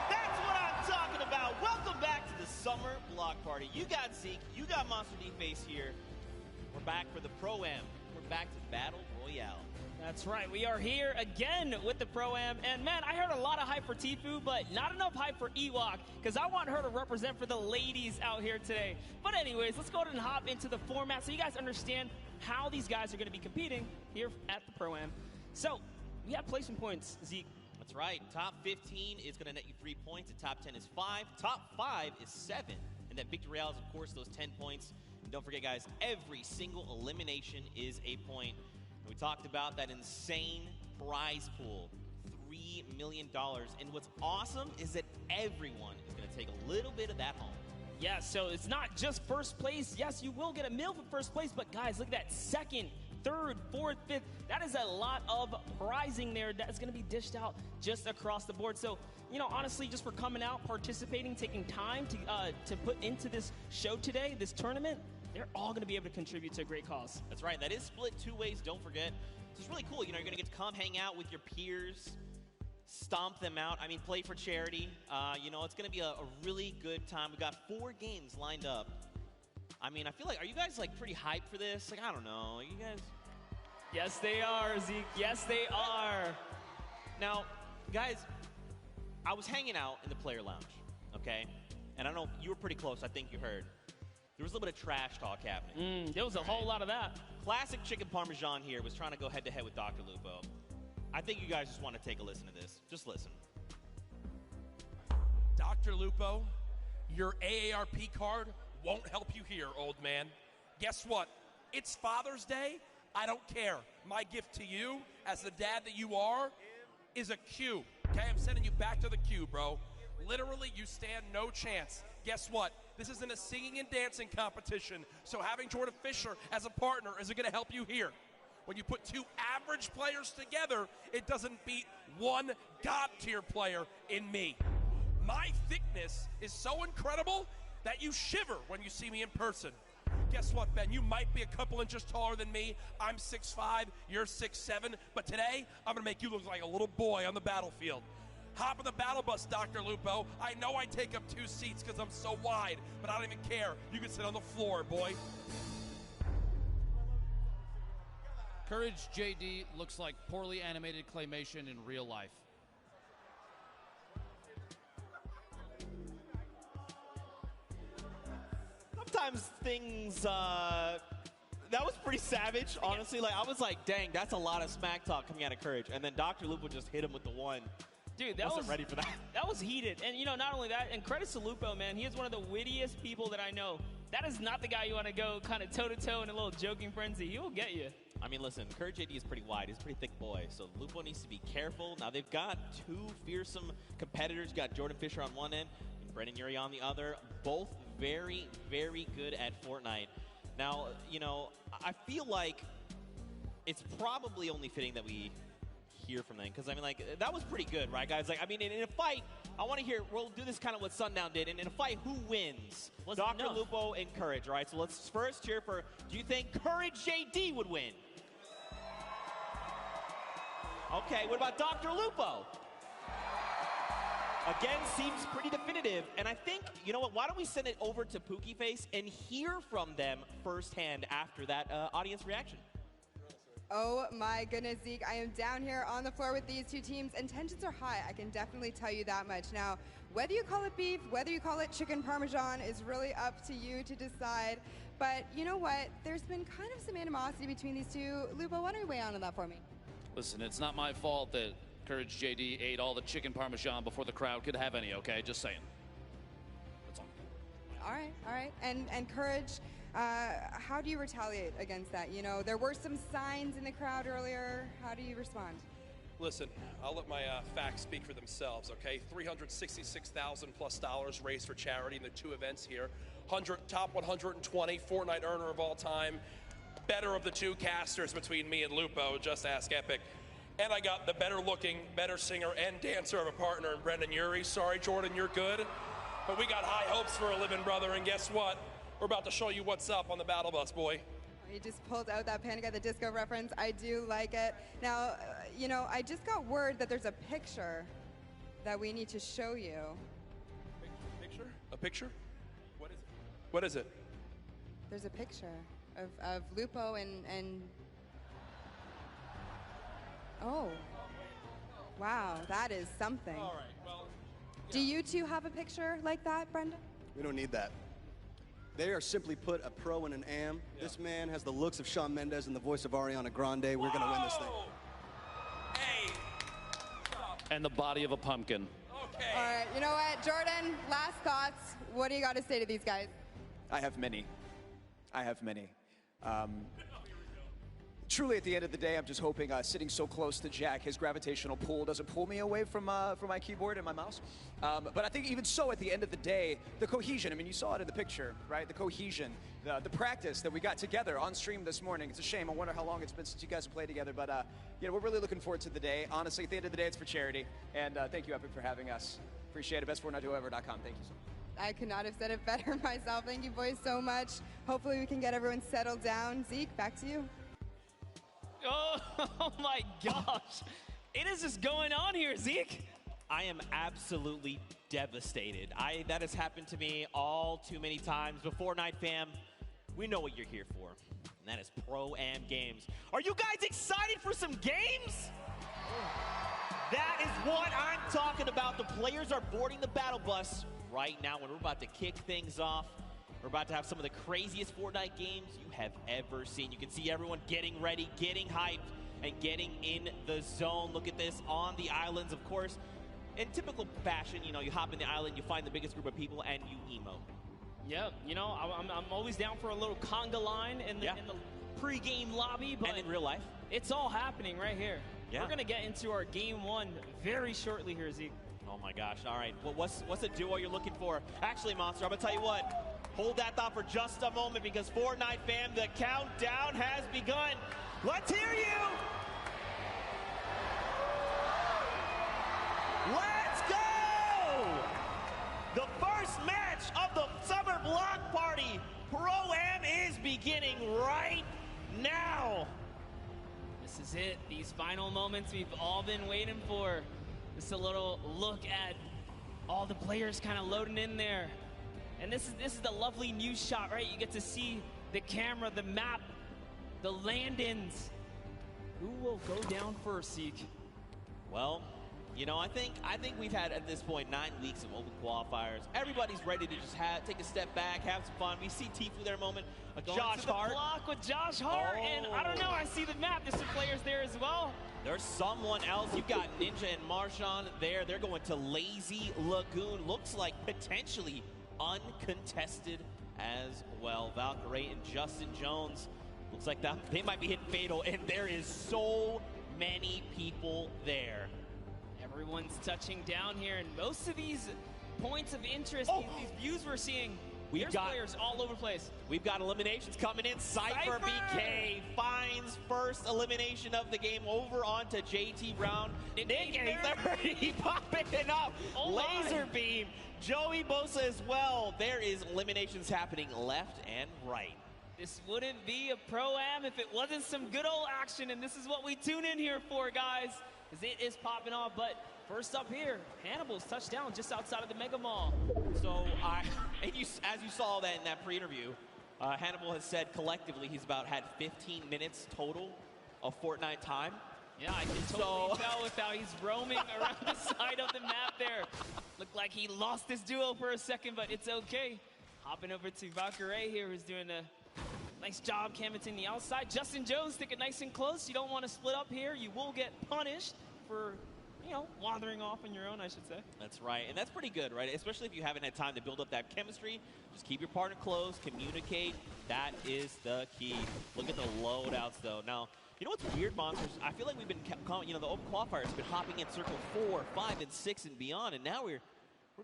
That's what I'm talking about. Welcome back to the Summer Block Party. You got Zeke, you got Monster D-Face here. We're back for the Pro-Am. We're back to Battle Royale. That's right. We are here again with the Pro-Am. And, man, I heard a lot of hype for Tfue, but not enough hype for Ewok, because I want her to represent for the ladies out here today. But anyways, let's go ahead and hop into the format so you guys understand how these guys are going to be competing here at the Pro-Am. So, we have placement points, Zeke. That's right. Top 15 is going to net you 3 points. The top 10 is 5. Top 5 is 7. And then Victory Royale is, of course, those 10 points. And don't forget, guys, every single elimination is a point. We talked about that insane prize pool, $3 million. And what's awesome is that everyone is going to take a little bit of that home. Yeah, so it's not just first place. Yes, you will get a meal for first place, but guys, look at that second, third, fourth, fifth. That is a lot of prizing there that's going to be dished out just across the board. So, you know, honestly, just for coming out, participating, taking time to put into this show today, this tournament, they're all going to be able to contribute to a great cause. That's right. That is split 2 ways. Don't forget. So it's really cool. You know, you're going to get to come hang out with your peers, stomp them out. I mean, play for charity. You know, it's going to be a really good time. We've got 4 games lined up. I mean, I feel like, are you guys, like, pretty hyped for this? Like, I don't know. Are you guys? Yes, they are, Zeke. Yes, they are. Now, guys, I was hanging out in the player lounge, okay? And I don't know, you were pretty close. I think you heard. There was a little bit of trash talk happening. There was a whole lot of that. Classic Chicken Parmesan here was trying to go head-to-head with Dr. Lupo. I think you guys just want to take a listen to this. Just listen. Dr. Lupo, your AARP card won't help you here, old man. Guess what? It's Father's Day. I don't care. My gift to you, as the dad that you are, is a Q. Okay, I'm sending you back to the queue, bro. Literally, you stand no chance. Guess what? This isn't a singing and dancing competition, so having Jordan Fisher as a partner isn't going to help you here. When you put 2 average players together, it doesn't beat one God-tier player in me. My thickness is so incredible that you shiver when you see me in person. Guess what, Ben? You might be a couple inches taller than me. I'm 6'5", you're 6'7", but today, I'm going to make you look like a little boy on the battlefield. Hop in the battle bus, Dr. Lupo. I know I take up 2 seats because I'm so wide, but I don't even care. You can sit on the floor, boy. Courage JD looks like poorly animated claymation in real life. Sometimes things, that was pretty savage, honestly. Like, I was like, dang, that's a lot of smack talk coming out of Courage. And then Dr. Lupo just hit him with the one. Dude, that wasn't ready for that. That was heated. And, you know, not only that, and credits to Lupo, man. He is one of the wittiest people that I know. That is not the guy you want to go kind of toe-to-toe in a little joking frenzy. He will get you. I mean, listen, Courage AD is pretty wide. He's a pretty thick boy. So Lupo needs to be careful. Now, they've got 2 fearsome competitors. Got Jordan Fisher on one end and Brendan Urie on the other. Both very, very good at Fortnite. Now, you know, I feel like it's probably only fitting that we hear from them, because I mean, like, that was pretty good, right, guys? Like, I mean, in a fight, I want to hear, we'll do this kind of what Sundown did, and in a fight, who wins? Dr. Lupo and Courage, right? So let's first cheer for, do you think Courage JD would win? Okay, what about Dr. Lupo? Again, seems pretty definitive, and I think, you know what, why don't we send it over to Pookie Face and hear from them firsthand after that audience reaction? Oh my goodness, Zeke, I am down here on the floor with these two teams, and tensions are high. I can definitely tell you that much. Now, whether you call it beef, whether you call it chicken parmesan is really up to you to decide. But you know what? There's been kind of some animosity between these two. Lupo, why don't you weigh on that for me? Listen, it's not my fault that Courage JD ate all the chicken parmesan before the crowd could have any, okay? Just saying. That's all. All right. And Courage, how do you retaliate against that? You know, there were some signs in the crowd earlier. How do you respond? Listen, I'll let my facts speak for themselves, okay? $366,000+ raised for charity in the two events here. Top 120 Fortnite earner of all time. Better of the two casters between me and Lupo, just ask Epic. And I got the better looking, better singer and dancer of a partner in Brendan Urie. Sorry, Jordan, you're good. But we got high hopes for a living brother, and guess what? We're about to show you what's up on the battle bus, boy. You just pulled out that Panic at the Disco reference. I do like it. Now, you know, I just got word that there's a picture that we need to show you. Picture? A picture? What is it? What is it? There's a picture of Lupo and oh, wow, that is something. All right, well. Yeah. Do you two have a picture like that, Brendan? We don't need that. They are simply put a pro and an am. Yeah. This man has the looks of Shawn Mendes and the voice of Ariana Grande. We're going to win this thing. Hey. And the body of a pumpkin. Okay. All right, you know what, Jordan, last thoughts. What do you got to say to these guys? I have many. Truly, at the end of the day, I'm just hoping sitting so close to Jack, his gravitational pull doesn't pull me away from my keyboard and my mouse. But I think even so, at the end of the day, the cohesion, I mean, you saw it in the picture, right? The cohesion, the practice that we got together on stream this morning. It's a shame. I wonder how long it's been since you guys have played together. But, you know, we're really looking forward to the day. Honestly, at the end of the day, it's for charity. And thank you, Epic, for having us. Appreciate it. BestFortniteDuoEver.com. Thank you so much. I could not have said it better myself. Thank you boys so much. Hopefully we can get everyone settled down. Zeke, back to you. Oh my gosh. It is just going on here, Zeke. I am absolutely devastated. That has happened to me all too many times. Before Night Fam, we know what you're here for, and that is Pro-Am games. Are you guys excited for some games? That is what I'm talking about. The players are boarding the battle bus right now when we're about to kick things off. We're about to have some of the craziest Fortnite games you have ever seen. You can see everyone getting ready, getting hyped, and getting in the zone. Look at this on the islands, of course. In typical fashion, you know, you hop in the island, you find the biggest group of people, and you emo. Yeah, you know, I'm always down for a little conga line in the pre-game lobby, but and in real life, it's all happening right here. Yeah. We're gonna get into our game one very shortly here, Zeke. Oh my gosh! All right, well, what's the duo you're looking for? Actually, Monster, I'm gonna tell you what. Hold that thought for just a moment because Fortnite fam, the countdown has begun. Let's hear you. Let's go! The first match of the Summer Block Party Pro-Am is beginning right now. This is it. These final moments we've all been waiting for. Just a little look at all the players kind of loading in there. And this is the lovely news shot, right? You get to see the camera, the map, the land-ins. Who will go down first, Zeke? Well, you know, I think we've had at this point 9 weeks of open qualifiers. Everybody's ready to just take a step back, have some fun. We see Tifu there a moment. Josh Hart. Block with Josh Hart, and I don't know. I see the map. There's some players there as well. There's someone else. You've got Ninja and Marshawn there. They're going to Lazy Lagoon. Looks like potentially uncontested as well. Valkyrie and Justin Jones. Looks like they might be hitting fatal, and there is so many people there. Everyone's touching down here, and most of these points of interest, these views we're seeing, there's players all over the place. We've got eliminations coming in. Cypher BK finds first elimination of the game over onto JT Brown. Nick 30 popping it up. Laser Beam. Joey Bosa as well. There is eliminations happening left and right. This wouldn't be a Pro-Am if it wasn't some good old action, and this is what we tune in here for, guys, because it is popping off. But first up here, Hannibal's touchdown just outside of the Mega Mall. So, as you saw that in that pre-interview, Hannibal has said collectively he's had 15 minutes total of Fortnite time. Yeah, I can totally tell with how he's roaming around the side of the map there. Looked like he lost his duo for a second, but it's okay. Hopping over to Valkyrie here, who's doing a nice job canvassing the outside. Justin Jones sticking nice and close. You don't want to split up here. You will get punished for, you know, wandering off on your own, I should say. That's right, and that's pretty good, right? Especially if you haven't had time to build up that chemistry. Just keep your partner close, communicate. That is the key. Look at the loadouts, though. Now, you know what's weird, Monsters? I feel like we've been, you know, the open qualifiers have been hopping in circle 4, 5, and 6 and beyond, and now we're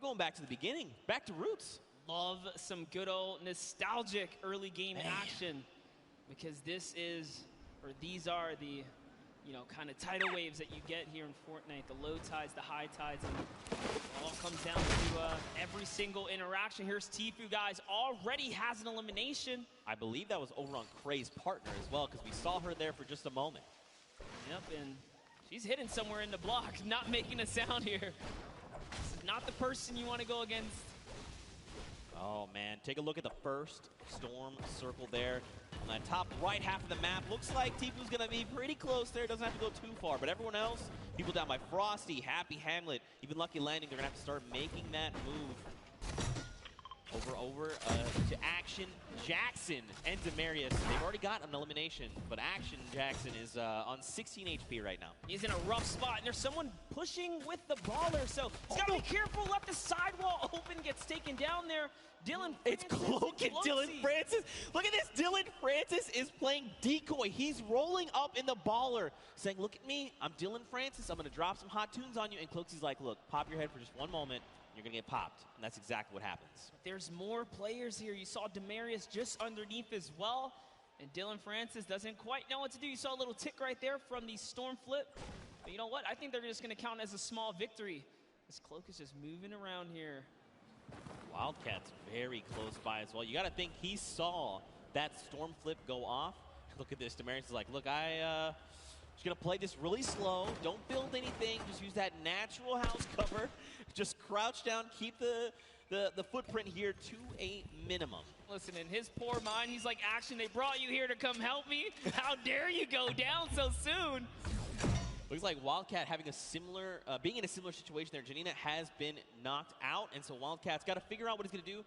going back to the beginning, back to roots. Love some good old nostalgic early game action, because this is, or these are the, you know, kind of tidal waves that you get here in Fortnite, the low tides, the high tides, and it all comes down to every single interaction. Here's Tfue, guys, already has an elimination. I believe that was over on Kray's partner as well, because we saw her there for just a moment. Yep, and she's hidden somewhere in the block, not making a sound here. This is not the person you want to go against. Oh, man. Take a look at the first storm circle there. On that top right half of the map, looks like Tfue's going to be pretty close there. Doesn't have to go too far. But everyone else, people down by Frosty, Happy Hamlet, even Lucky Landing, they're going to have to start making that move. Over to Action Jackson and Demarius. They've already got an elimination, but Action Jackson is on 16 HP right now. He's in a rough spot, and there's someone pushing with the baller, so he's got to be careful. Left the sidewall open, gets taken down there. Dylan Francis. It's Cloak and Dylan Francis. Look at this. Dylan Francis is playing decoy. He's rolling up in the baller, saying, look at me. I'm Dylan Francis. I'm going to drop some hot tunes on you. And Cloaksy's like, look, pop your head for just one moment. You're going to get popped. And that's exactly what happens. There's more players here. You saw Demarius just underneath as well. And Dylan Francis doesn't quite know what to do. You saw a little tick right there from the storm flip. But you know what? I think they're just going to count as a small victory. This Cloak is just moving around here. Wildcat's very close by as well. You got to think he saw that storm flip go off. Look at this. Demarius is like, look, just going to play this really slow. Don't build anything. Just use that natural house cover. Just crouch down. Keep the footprint here to a minimum. Listen, in his poor mind, he's like, Action, they brought you here to come help me? How dare you go down so soon? Looks like Wildcat having a similar, being in a similar situation there. Janina has been knocked out, and so Wildcat's got to figure out what he's going to do.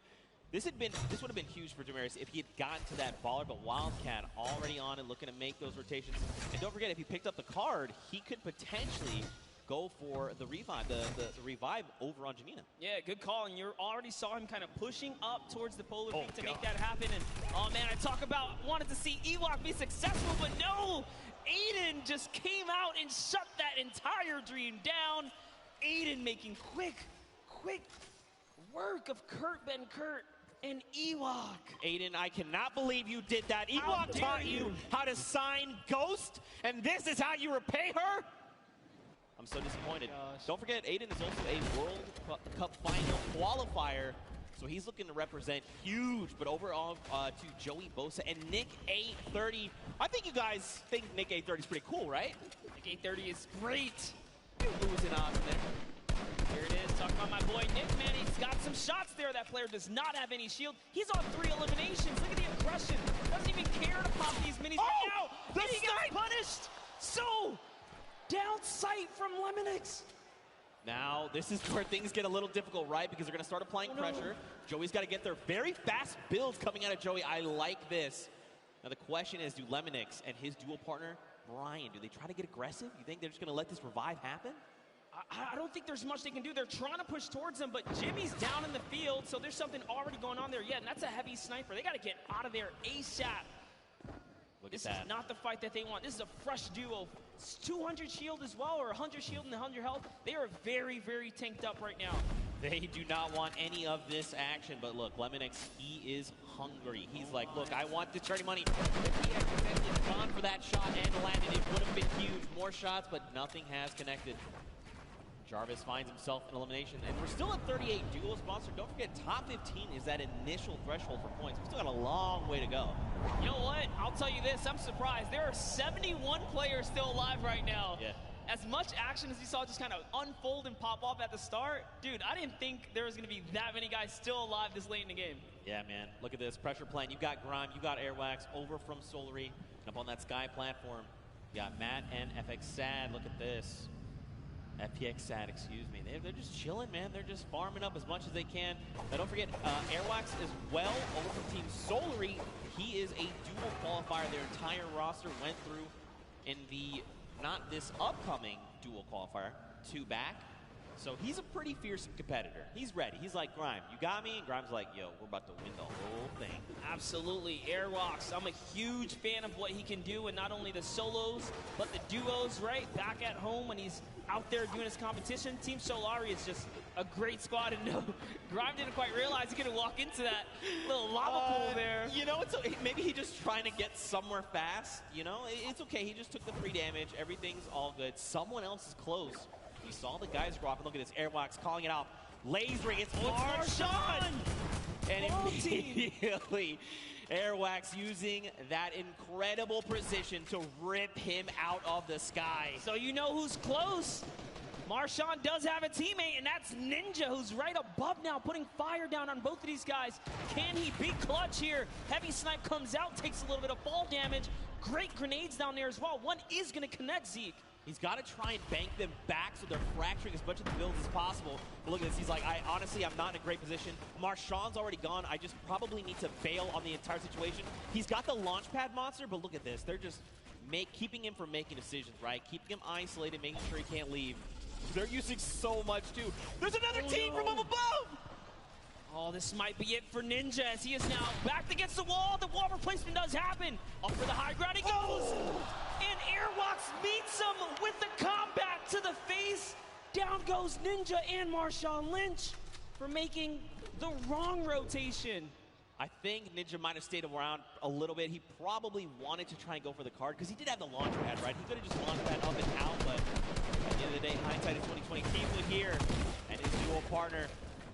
This would have been huge for Demarius if he had gotten to that baller, but Wildcat already on and looking to make those rotations. And don't forget, if he picked up the card, he could potentially go for the revive, the revive over on Janina. Yeah, good call, and you already saw him kind of pushing up towards the polar peak to make that happen. And oh man, I talk about wanted to see Ewok be successful, but no! Aiden just came out and shut that entire dream down. Aiden making quick work of Kurt Benkert and Ewok. Aiden, I cannot believe you did that. Ewok taught you how to sign Ghost, and this is how you repay her? I'm so disappointed. Don't forget, Aiden is also a World Cup final qualifier, so he's looking to represent huge. But overall, to Joey Bosa and Nick 830. I think you guys think Nick 830 is pretty cool, right? Nick 830 is great. Losing on there. Here it is, talking about my boy Nick, man. He's got some shots there. That player does not have any shield. He's on 3 eliminations. Look at the aggression. Doesn't even care to pop these minis right now. The and he gets punished. So, down sight from Lemonix. Now, this is where things get a little difficult, right? Because they're going to start applying pressure. Joey's got to get their very fast builds coming out of Joey. I like this. Now, the question is, do Lemonix and his dual partner, Brian, do they try to get aggressive? You think they're just going to let this revive happen? I don't think there's much they can do. They're trying to push towards them, but Jimmy's down in the field, so there's something already going on there. Yeah, and that's a heavy sniper. They got to get out of there ASAP. This is not the fight that they want. This is a fresh duo. It's 200 shield as well, or 100 shield and 100 health. They are very, very tanked up right now. They do not want any of this action, but look, Lemonix, he is hungry. He's like, look, I want the charity money. If he had gone for that shot and landed, it would have been huge. More shots, but nothing has connected. Jarvis finds himself in elimination, and we're still at 38 duo sponsor. Don't forget, top 15 is that initial threshold for points. We still got a long way to go. You know what? I'll tell you this, I'm surprised. There are 71 players still alive right now. Yeah. As much action as you saw just kind of unfold and pop off at the start, dude, I didn't think there was going to be that many guys still alive this late in the game. Yeah, man. Look at this pressure plant. You got Grime, you got Airwax over from Solary, up on that sky platform. You got Matt and FX Sad. Look at this. FPX Sad, excuse me. They're just chilling, man. They're just farming up as much as they can. Now, don't forget, Airwax as well over from Team Solary. He is a dual qualifier. Their entire roster went through in the, not this upcoming dual qualifier, 2 back. So he's a pretty fierce competitor. He's ready. He's like, Grime, you got me? And Grime's like, yo, we're about to win the whole thing. Absolutely. Airwalks, I'm a huge fan of what he can do, and not only the solos, but the duos, right? Back at home when he's out there doing his competition. Team Solari is just a great squad, and no, Grime didn't quite realize he could walk into that little lava pool there. You know, maybe he's just trying to get somewhere fast. You know, it's okay. He just took the free damage. Everything's all good. Someone else is close. You saw the guys drop, and look at this. Airwalks calling it out. Lasering, it's Marshawn! And immediately, Airwax using that incredible precision to rip him out of the sky. So you know who's close. Marshawn does have a teammate, and that's Ninja, who's right above now, putting fire down on both of these guys. Can he be clutch here? Heavy Snipe comes out, takes a little bit of fall damage. Great grenades down there as well. One is going to connect Zeke. He's got to try and bank them back so they're fracturing as much of the builds as possible. But look at this. He's like, honestly, I'm not in a great position. Marshawn's already gone. I just probably need to bail on the entire situation. He's got the launch pad monster, but look at this. They're just keeping him from making decisions, right? Keeping him isolated, making sure he can't leave. They're using so much, too. There's another team from up above! Oh, this might be it for Ninja as he is now backed against the wall. The wall replacement does happen. Up for the high ground he goes. And Airwalks meets him with the combat to the face. Down goes Ninja and Marshawn Lynch for making the wrong rotation. I think Ninja might have stayed around a little bit. He probably wanted to try and go for the card because he did have the launch pad, right? He could have just launched pad up and out, but at the end of the day, hindsight is 2020. Tifu here and his dual partner,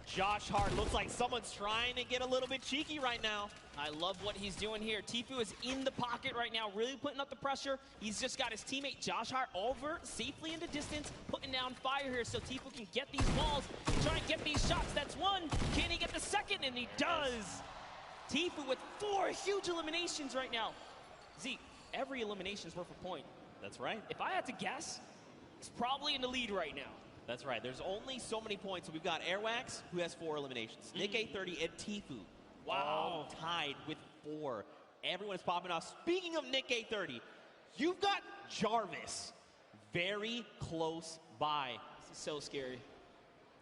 Josh Hart. Looks like someone's trying to get a little bit cheeky right now. I love what he's doing here. Tifu is in the pocket right now, really putting up the pressure. He's just got his teammate Josh Hart over safely into distance, putting down fire here so Tifu can get these balls and try and get these shots. That's one. Can he get the second? And he does. Tifu with 4 huge eliminations right now. Zeke, every elimination is worth a point. That's right. If I had to guess, he's probably in the lead right now. That's right. There's only so many points. So we've got Airwax, who has 4 eliminations. Nick A30 and Tifu. Wow. Tied with 4. Everyone is popping off. Speaking of Nick A30, you've got Jarvis very close by. This is so scary.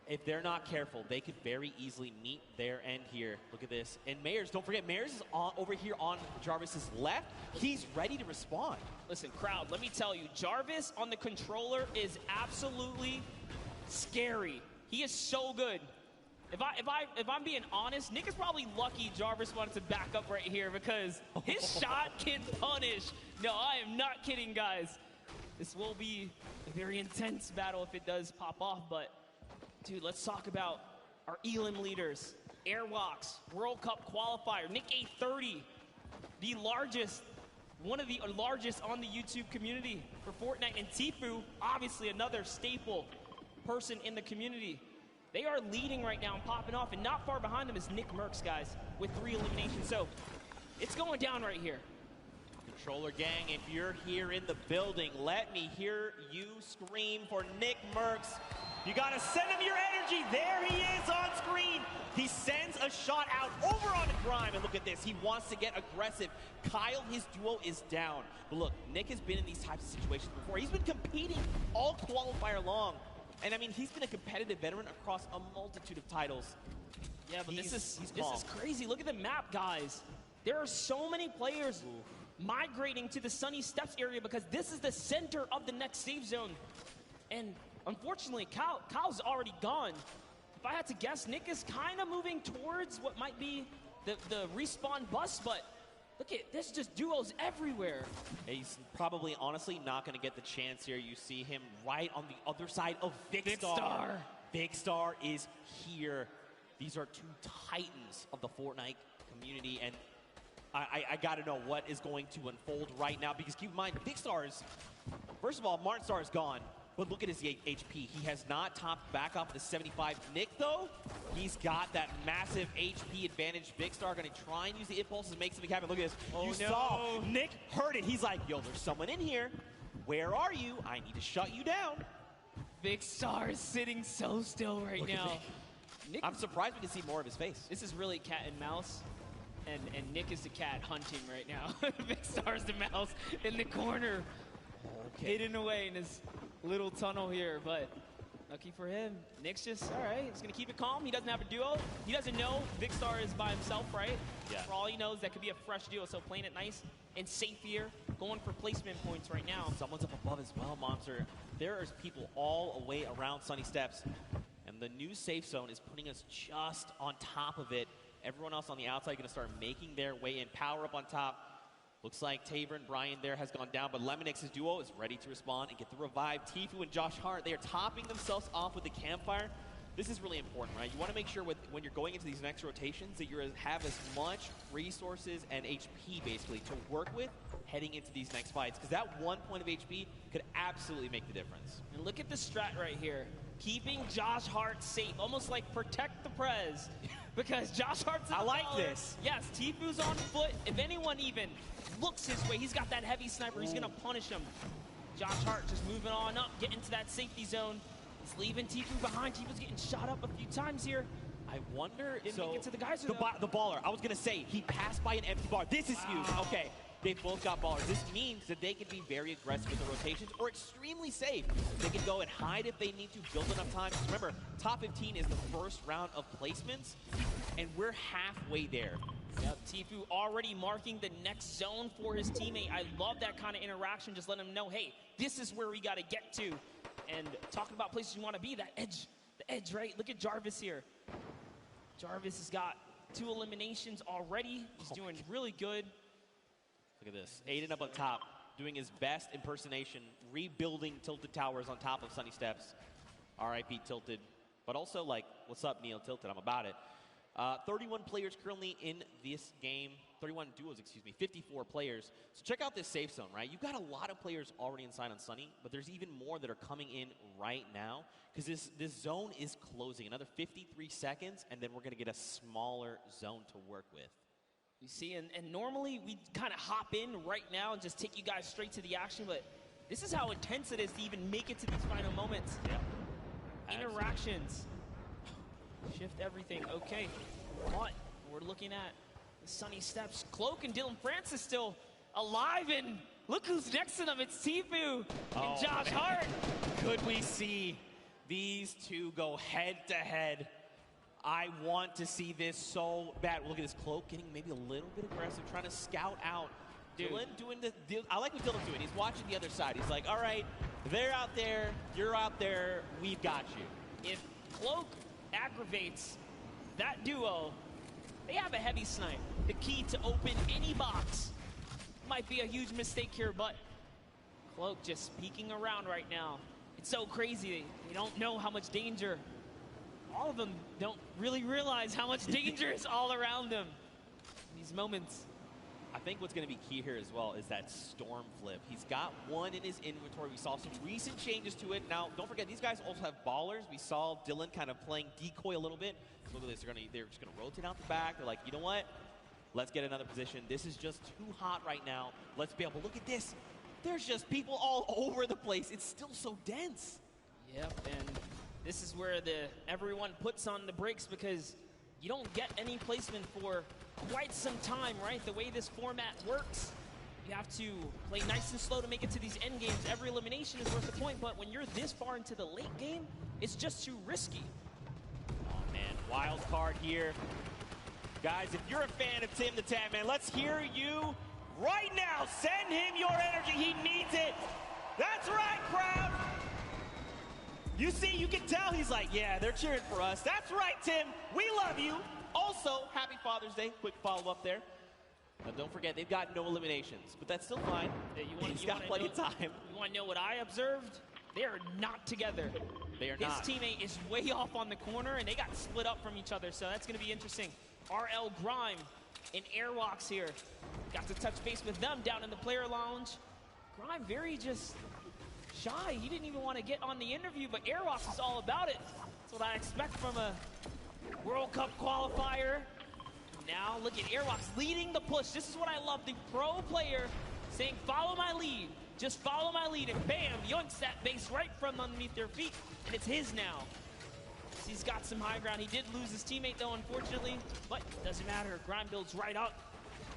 If they're not careful, they could very easily meet their end here. Look at this. And Mayers, don't forget, Mayers is over here on Jarvis's left. He's ready to respond. Listen, crowd, let me tell you, Jarvis on the controller is absolutely scary. He is so good. If I'm being honest, Nick is probably lucky Jarvis wanted to back up right here because his shot can punish. No, I am not kidding, guys. This will be a very intense battle if it does pop off, but dude, let's talk about our Elim leaders. Airwalks, World Cup qualifier, Nick A30, the largest, one of the largest on the YouTube community for Fortnite, and Tifu, obviously another staple person in the community. They are leading right now and popping off, and not far behind them is Nick Merckx, guys, with 3 eliminations. So it's going down right here. Controller gang, if you're here in the building, let me hear you scream for Nick Merckx. You gotta send him your energy. There he is on screen. He sends a shot out over on Grime, and look at this. He wants to get aggressive. Kyle, his duo, is down. But look, Nick has been in these types of situations before. He's been competing all qualifier long. And I mean, he's been a competitive veteran across a multitude of titles. Yeah, but this is crazy. Look at the map, guys. There are so many players migrating to the Sunny Steps area because this is the center of the next safe zone. And unfortunately, Kyle's already gone. If I had to guess, Nick is kind of moving towards what might be the respawn bus, but look at this, just duos everywhere. He's probably, honestly, not going to get the chance here. You see him right on the other side of Vicstar. Vicstar is here. These are 2 titans of the Fortnite community, and I got to know what is going to unfold right now, because keep in mind, Vicstar is, first of all, Martin Star is gone. But look at his HP. He has not topped back off the 75. Nick, though, he's got that massive HP advantage. Vicstar going to try and use the impulses to make something happen. Look at this. You saw Nick heard it. He's like, yo, there's someone in here. Where are you? I need to shut you down. Big Star is sitting so still right now. Nick, I'm surprised we can see more of his face. This is really cat and mouse, and Nick is the cat hunting right now. Big Star's the mouse in the corner, hidden away in his little tunnel here, but lucky for him, Nick's just, all right, he's going to keep it calm. He doesn't have a duo. He doesn't know Big Star is by himself, right? Yeah. For all he knows, that could be a fresh duo, so playing it nice and safe here, going for placement points right now. Someone's up above as well, Monster. There are people all away around Sunny Steps, and the new safe zone is putting us just on top of it. Everyone else on the outside going to start making their way in. Power up on top. Looks like Tabor and Brian there has gone down, but Lemonix's duo is ready to respond and get the revive. Tfue and Josh Hart, they are topping themselves off with the campfire. This is really important, right? You want to make sure when you're going into these next rotations that you have as much resources and HP, basically, to work with heading into these next fights, because that 1 point of HP could absolutely make the difference. And look at the strat right here. Keeping Josh Hart safe, almost like protect the Prez, because Josh Hart's in the baller. This. Yes, Tfue's on foot. If anyone even looks his way, he's got that heavy sniper. He's going to punish him. Josh Hart just moving on up, getting into that safety zone. He's leaving Tfue behind. Tfue's getting shot up a few times here. I wonder, Didn't make it to the geyser, the baller, I was going to say, he passed by an empty bar. This is huge. Okay, they both got ballers. This means that they can be very aggressive with the rotations or extremely safe. They can go and hide if they need to, build enough time. Because remember, top 15 is the first round of placements, and we're halfway there. Yep, Tfue already marking the next zone for his teammate. I love that kind of interaction, just letting him know, hey, this is where we got to get to. And talking about places you want to be, the edge, right? Look at Jarvis here. Jarvis has got 2 eliminations already. He's doing really good. Look at this. Aiden up on top, doing his best impersonation, rebuilding Tilted Towers on top of Sunny Steps. RIP Tilted. But also, like, what's up, Neil Tilted? I'm about it. 31 players currently in this game. 31 duos, excuse me. 54 players. So check out this safe zone, right? You've got a lot of players already inside on Sunny, but there's even more that are coming in right now because this zone is closing. Another 53 seconds, and then we're going to get a smaller zone to work with. You see, and normally we kind of hop in right now and just take you guys straight to the action, but this is how intense it is to even make it to these final moments. Yeah. Interactions. Shift everything. Okay, but we're looking at the Sunny Steps. Cloak and Dylan Francis still alive, and look who's next to them. It's Tfue and Josh Hart. Could we see these two go head to head? I want to see this so bad. Look at this Cloak getting maybe a little bit aggressive, trying to scout out. Dylan doing the deal. I like what Dylan's doing. He's watching the other side. He's like, all right, they're out there, you're out there, we've got you. If Cloak aggravates that duo, they have a heavy snipe. The key to open any box. Might be a huge mistake here, but Cloak just peeking around right now. It's so crazy. They don't know how much danger. All of them don't really realize how much danger is all around them in these moments. I think what's going to be key here as well is that Storm flip. He's got one in his inventory. We saw some recent changes to it. Now, don't forget, these guys also have ballers. We saw Dylan kind of playing decoy a little bit. Look at this. They're just going to rotate out the back. They're like, you know what? Let's get another position. This is just too hot right now. Let's be able to look at this. There's just people all over the place. It's still so dense. Yep, and this is where everyone puts on the brakes because you don't get any placement for quite some time, right? The way this format works, you have to play nice and slow to make it to these end games. Every elimination is worth a point, but when you're this far into the late game, it's just too risky. Oh, man, wild card here. Guys, if you're a fan of Tim the Tap Man, let's hear you right now. Send him your energy. He needs it. That's right, crowd. You see, you can tell he's like, yeah, they're cheering for us. That's right, Tim. We love you. Also, happy Father's Day. Quick follow-up there. Now, don't forget, they've got no eliminations, but that's still fine. He's got plenty of time. You want to know what I observed? They are not together. They are not. His teammate is way off on the corner, and they got split up from each other, so that's going to be interesting. RL Grime and Airwalks here. Got to touch base with them down in the player lounge. Grime very just shy. He didn't even want to get on the interview, but Airwalks is all about it. That's what I expect from a World Cup qualifier. Now look at Airwalks leading the push. This is what I love, the pro player saying, follow my lead. Just follow my lead, and bam, yoinks that base right from underneath their feet, and it's his now. He's got some high ground. He did lose his teammate, though, unfortunately, but doesn't matter. Grime builds right up.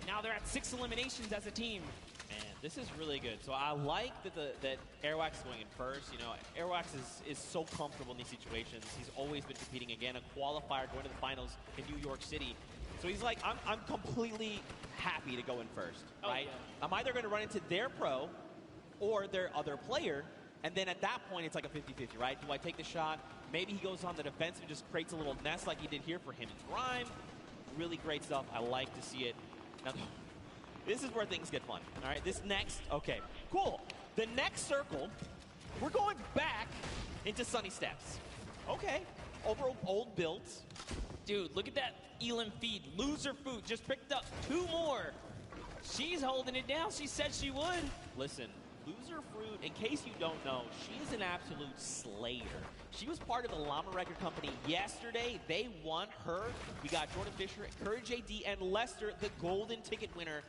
Now they're at 6 eliminations as a team. Man, this is really good. So I like that Airwax is going in first. You know, Airwax is so comfortable in these situations. He's always been competing again, a qualifier going to the finals in New York City. So he's like, I'm completely happy to go in first, right? Yeah. I'm either going to run into their pro or their other player, and then at that point, it's like a 50-50, right? Do I take the shot? Maybe he goes on the defense and just creates a little nest like he did here for him and Grime. Really great stuff. I like to see it. Now, this is where things get fun. All right, this next, okay, cool. The next circle, we're going back into Sunny Steps. Okay, over old builds. Dude, look at that Elam feed. Loser Food just picked up 2 more. She's holding it down. She said she would. Listen, Loser Fruit, in case you don't know, she is an absolute slayer. She was part of the Llama Record Company yesterday. They won her. We got Jordan Fisher, Courage AD, and Lester, the golden ticket winner.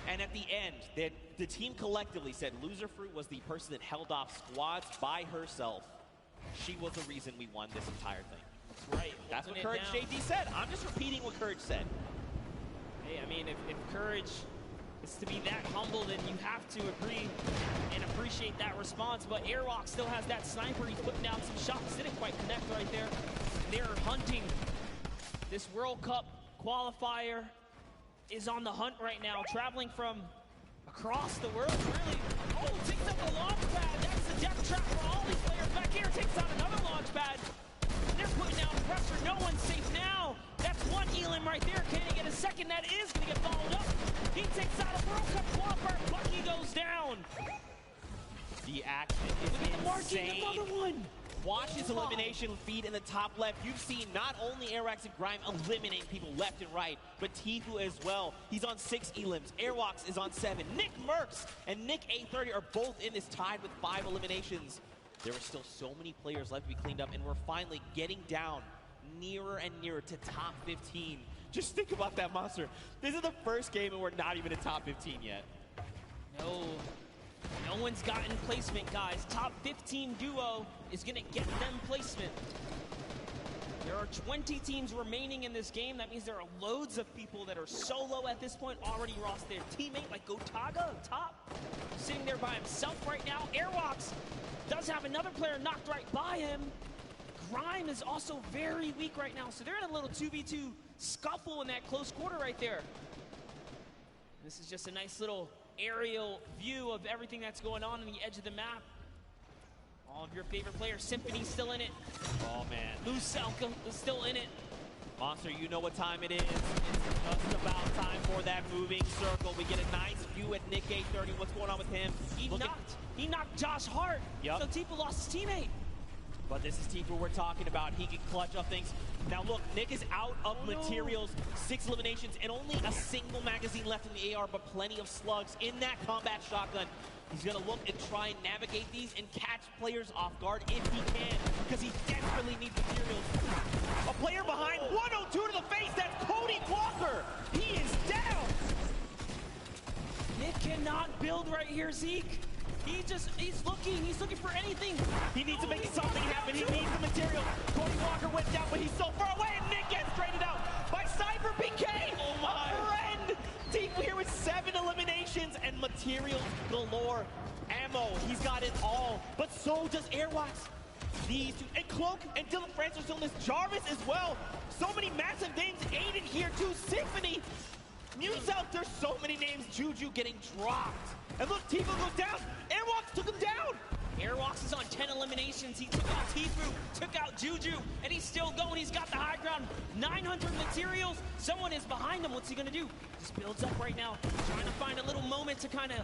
And at the end, the team collectively said Loser Fruit was the person that held off squads by herself. She was the reason we won this entire thing. That's right. That's what Courage JD said. I'm just repeating what Courage said. Hey, I mean, if Courage is to be that humble, then you have to agree and appreciate that response. But Airwalk still has that sniper. He's putting down some shots. Didn't quite connect right there. They're hunting. This World Cup qualifier is on the hunt right now, traveling from across the world, really. Oh, takes up a launch pad. That's the death trap for all these players. Back here, takes out another launch pad. They're putting down pressure. No one's safe now. That's one Elam right there. Can he get a second? That is going to get followed up. He takes out a World Cup qualifier. Bucky goes down. The action is insane. Another one. Watch his elimination feed in the top left. You've seen not only Airwax and Grime eliminate people left and right, but Tfue as well. He's on 6 Elams. Airwax is on 7. Nick Merckx and Nick A30 are both in this tied with 5 eliminations. There are still so many players left to be cleaned up, and we're finally getting down nearer and nearer to top 15. Just think about that, Monster. This is the first game and we're not even in top 15 yet. No one's gotten placement, guys. Top 15 duo is going to get them placement. There are 20 teams remaining in this game. That means there are loads of people that are solo at this point, already lost their teammate, like Gotaga up top, sitting there by himself right now. Airwalks does have another player knocked right by him. Grime is also very weak right now, so they're in a little 2v2 scuffle in that close quarter right there. This is just a nice little aerial view of everything that's going on the edge of the map. All of your favorite players. Symphony's still in it. Oh, man. Lucelka is still in it. Monster, you know what time it is. It's just about time for that moving circle. We get a nice view at Nick A30. What's going on with him? He knocked Josh Hart. Yep. So Tfue lost his teammate. But this is Tfue we're talking about. He can clutch up things. Now look, Nick is out of materials, 6 eliminations, and only a single magazine left in the AR, but plenty of slugs in that combat shotgun. He's gonna look and try and navigate these and catch players off guard if he can, because he desperately needs materials. A player behind, 102 to the face, that's Cody Walker. He is down. Nick cannot build right here, Zeke. He's looking for anything. He needs to make something happen. He needs the material. Cody Walker went down, but he's so far away, and Nick gets traded out by Cyber PK. Oh my. A friend. Tfue here with 7 eliminations and materials galore. Ammo, he's got it all, but so does Airwax. These two, and Cloak and Dylan Francis on this, Jarvis as well. So many massive names. Aiden here too, Symphony. News out, there's so many names. Juju getting dropped. And look, Tfue goes down. Airwalks took him down. Airwalks is on 10 eliminations. He took out Tfue, took out Juju, and he's still going. He's got the high ground. 900 materials. Someone is behind him. What's he going to do? Just builds up right now, trying to find a little moment to kind of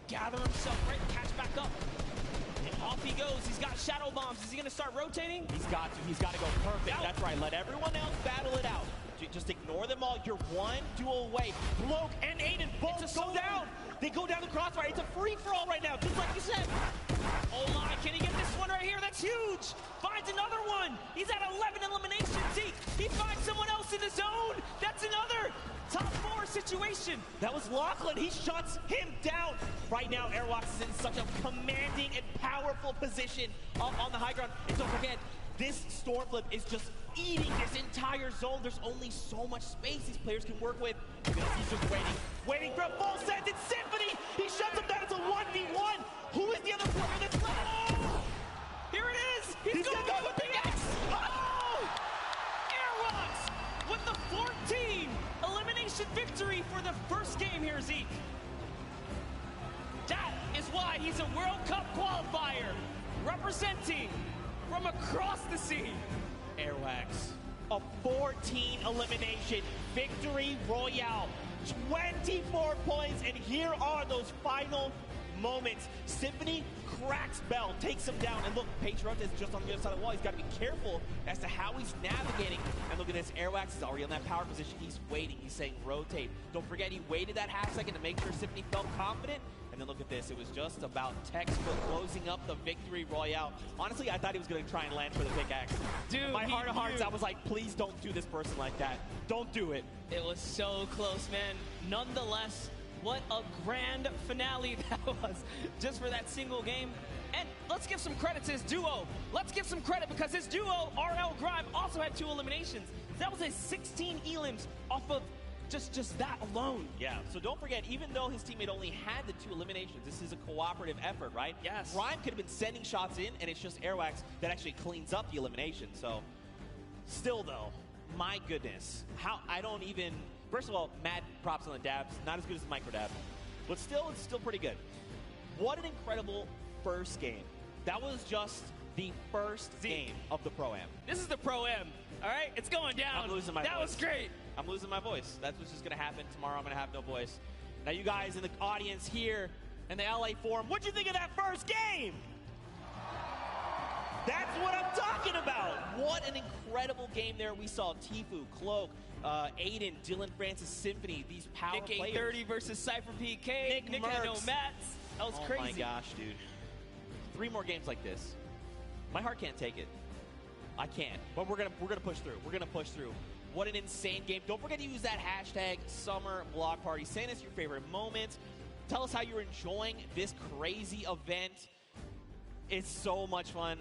gather himself, right? Catch back up. And off he goes. He's got shadow bombs. Is he going to start rotating? He's got to. He's got to go perfect. That's right. Let everyone else battle it out. Just ignore them all. You're one duel away. Cloak and Aiden both go down. They go down the crossfire. It's a free-for-all right now, just like you said. Oh my, can he get this one right here? That's huge. Finds another one. He's at 11 eliminations. He finds someone else in the zone. That's another top 4 situation. That was Lachlan. He shuts him down. Right now, Airwalks is in such a commanding and powerful position on the high ground. And don't forget, this storm flip is just eating this entire zone. There's only so much space these players can work with. He's just waiting for a full send. It's Symphony. He shuts him down. It's a 1v1. Who is the other player that's left? Oh! Here it is. He's going to go with the X. Oh! Airwalks with the 14 elimination victory for the first game here, Zeke. That is why he's a World Cup qualifier, representing from across the sea. Airwax, a 14 elimination victory royale, 24 points, and here are those final moments. Symphony cracks Bell, takes him down, and look, Patriot is just on the other side of the wall. He's got to be careful as to how he's navigating. And look at this, Airwax is already on that power position. He's waiting, he's saying rotate. Don't forget, he waited that half second to make sure Symphony felt confident. And then look at this, it was just about textbook closing up the victory royale. Honestly, I thought he was going to try and land for the pickaxe. Dude, my heart of hearts, I was like, please don't do this person like that. Don't do it. It was so close, man. Nonetheless, what a grand finale that was, just for that single game. And let's give some credit to his duo. Let's give some credit because his duo, RL Grime, also had 2 eliminations. That was a 16 elims off of just that alone. Yeah, so don't forget, even though his teammate only had the 2 eliminations, this is a cooperative effort, right? Yes. Grime could have been sending shots in, and it's just Airwax that actually cleans up the elimination. So, still though, my goodness, how I don't even. First of all, mad props on the dabs. Not as good as the micro dab, but still, it's still pretty good. What an incredible first game. That was just the first game of the Pro-Am. This is the Pro-Am, all right? It's going down. I'm losing my voice. That was great. I'm losing my voice. That's what's just going to happen. Tomorrow I'm going to have no voice. Now, you guys in the audience here in the LA Forum, what'd you think of that first game? That's what I'm talking about. What an incredible game there. We saw Tfue, Cloak, Aiden, Dylan Francis, Symphony, these power Nick players. 30 versus Cypher PK. Nick had no mats. That was crazy. Oh my gosh, dude. 3 more games like this. My heart can't take it. I can't. But we're gonna push through. We're gonna push through. What an insane game. Don't forget to use that hashtag #SummerBlockParty. Send us your favorite moments. Tell us how you're enjoying this crazy event. It's so much fun.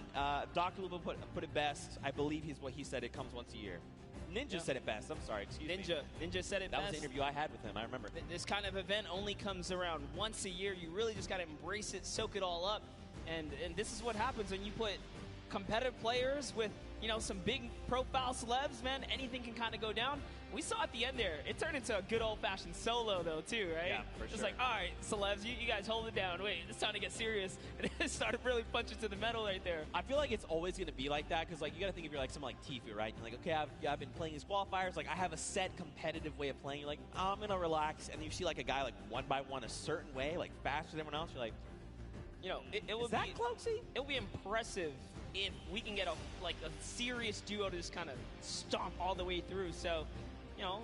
Dr. Luba put it best. I believe what he said. It comes once a year. Ninja said it best. I'm sorry. Excuse me. Ninja said it best. That was the interview I had with him. I remember. This kind of event only comes around once a year. You really just got to embrace it, soak it all up. And this is what happens when you put competitive players with, you know, some big profile celebs, man. Anything can kind of go down. We saw at the end there, it turned into a good old-fashioned solo, though, too, right? Yeah, for It's sure. like, all right, celebs, you guys hold it down. Wait, it's time to get serious. And it started really punching to the metal right there. I feel like it's always going to be like that because, like, you got to think if you're like someone like Tfue, right? You're like, okay, I've been playing these qualifiers. Like, I have a set competitive way of playing. You're like, I'm going to relax. And then you see, like, a guy, like, one by one a certain way, like, faster than everyone else. You're like, You know, it would that be Cloaksy? It would be impressive if we can get a serious duo to just kind of stomp all the way through. So, you know,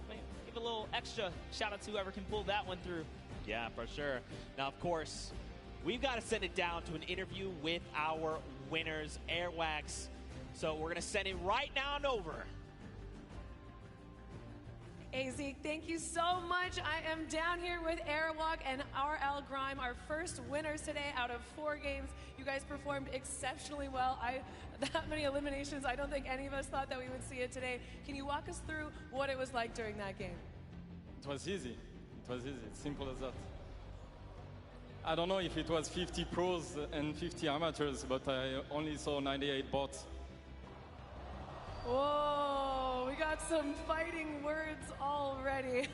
give a little extra shout out to whoever can pull that one through. Yeah, for sure. Now, of course, we've got to send it down to an interview with our winners, Airwax. So we're going to send it right now and over. Hey, Zeke, thank you so much. I am down here with Airwalk and RL Grime, our first winners today out of 4 games. You guys performed exceptionally well. That many eliminations, I don't think any of us thought that we would see it today. Can you walk us through what it was like during that game? It was easy. It was easy. It's simple as that. I don't know if it was 50 pros and 50 amateurs, but I only saw 98 bots. Whoa, we got some fighting words already.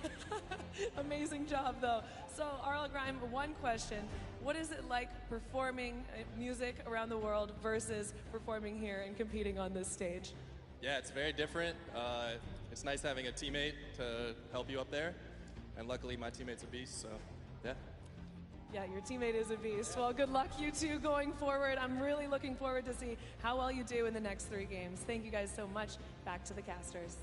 Amazing job, though. So, RL Grime, one question. What is it like performing music around the world versus performing here and competing on this stage? Yeah, it's very different. It's nice having a teammate to help you up there. And luckily, my teammate's a beast, so yeah. Yeah, your teammate is a beast. Well, good luck, you two, going forward. I'm really looking forward to see how well you do in the next 3 games. Thank you guys so much. Back to the casters.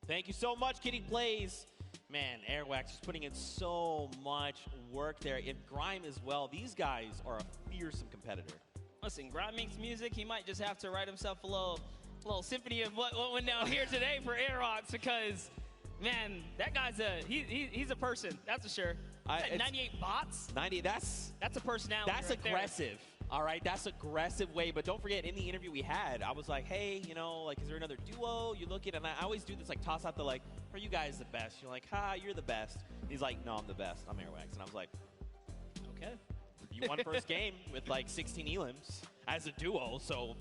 Thank you so much, Kitty Plays. Man, Airwax is putting in so much work there. And Grime as well. These guys are a fearsome competitor. Listen, Grime makes music. He might just have to write himself a little symphony of what went down here today for Airwax, because, man, that guy's he's a person, that's for sure. 98 bots? 90, that's a personality. That's right aggressive. There. All right, that's aggressive way. But don't forget, in the interview we had, I was like, hey, you know, like, is there another duo you look at? And I always do this, like, toss out the, like, are you guys the best? You're like, you're the best. He's like, no, I'm the best. I'm Airwax. And I was like, okay. You won first game with, like, 16 elims as a duo. So,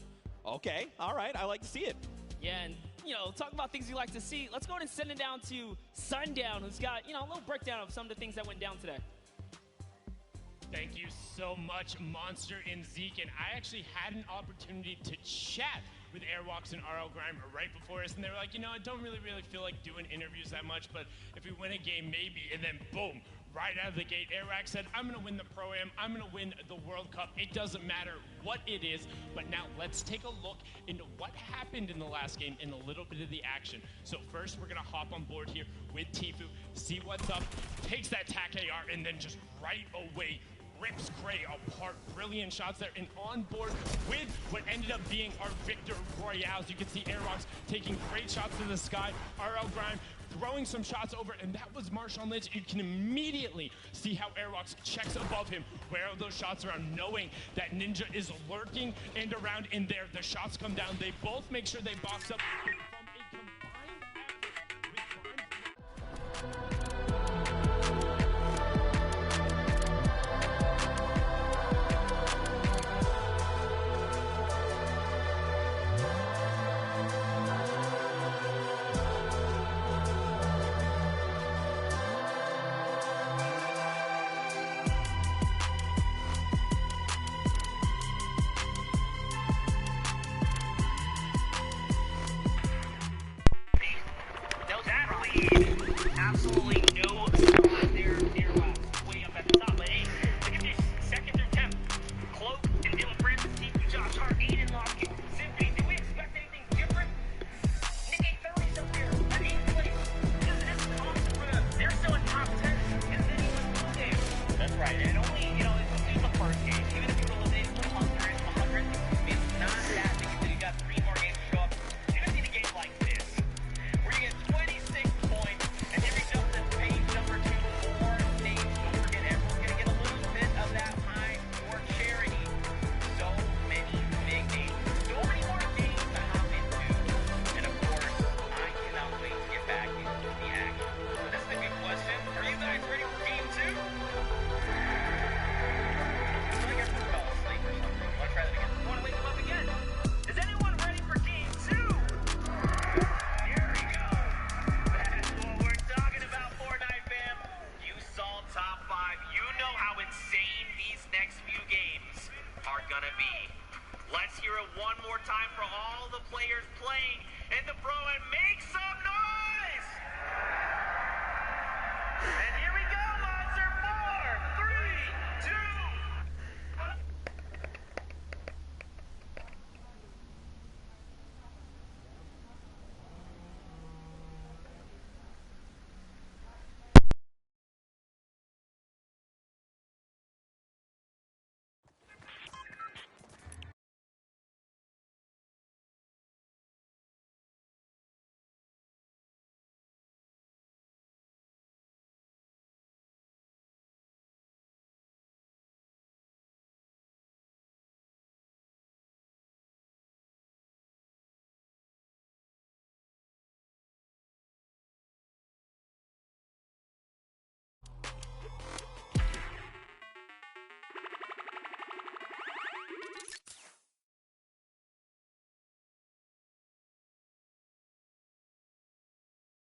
okay, all right, I like to see it. Yeah, and, you know, talk about things you like to see. Let's go ahead and send it down to Sundown, who's got, you know, a little breakdown of some of the things that went down today. Thank you so much, Monster and Zeke. And I actually had an opportunity to chat with Airwax and RL Grime right before us, and they were like, you know, I don't really feel like doing interviews that much, but if we win a game, maybe. And then, boom, right out of the gate, Airwax said, I'm going to win the Pro-Am, I'm going to win the World Cup. It doesn't matter what it is, but now let's take a look into what happened in the last game and a little bit of the action. So first, we're going to hop on board here with Tfue, see what's up, takes that TAC AR, and then just right away rips Gray apart. Brilliant shots there, and on board with what ended up being our Victor Royales. You can see Airwax taking great shots to the sky. RL Grime throwing some shots over, and that was Marshawn Lynch. You can immediately see how Airwax checks above him where those shots are, knowing that Ninja is lurking and around in there. The shots come down. They both make sure they box up from a combined effort with Grimes. Absolutely no spot there. Airwax way up at the top. But hey, look at this. Second through 10th. Cloak and Dylan Francis, Tfue, Josh Hart, Aiden Lockett, Symphony. Do we expect anything different? Nick 830's up there at 8th place. This is awesome for them. They're still in top 10. And then he wins the game. That's right. And only, you know, it's the first game. Even if you eliminate the 100, it's not that big. You got 3 more games to show up. You're going to need a game like this, where you get 26 points. And here we jump to page number 2 for names. Don't forget, everyone's going to get a little bit of that pie for charity. So many big names. So many more games to hop into. And of course, I cannot wait to get back into the action. So this is a good question. Are you guys ready for game 2? I feel like everyone fell asleep or something. Let's try that again. I want to wake them up again. Is anyone ready for game 2? Here we go. That's what we're talking about, Fortnite fam. You saw top 5. You know how insane these next few games are gonna be. Let's hear it one more time for all the players playing in the Pro and make some noise! And here we go, Monster. 4, 3, 2.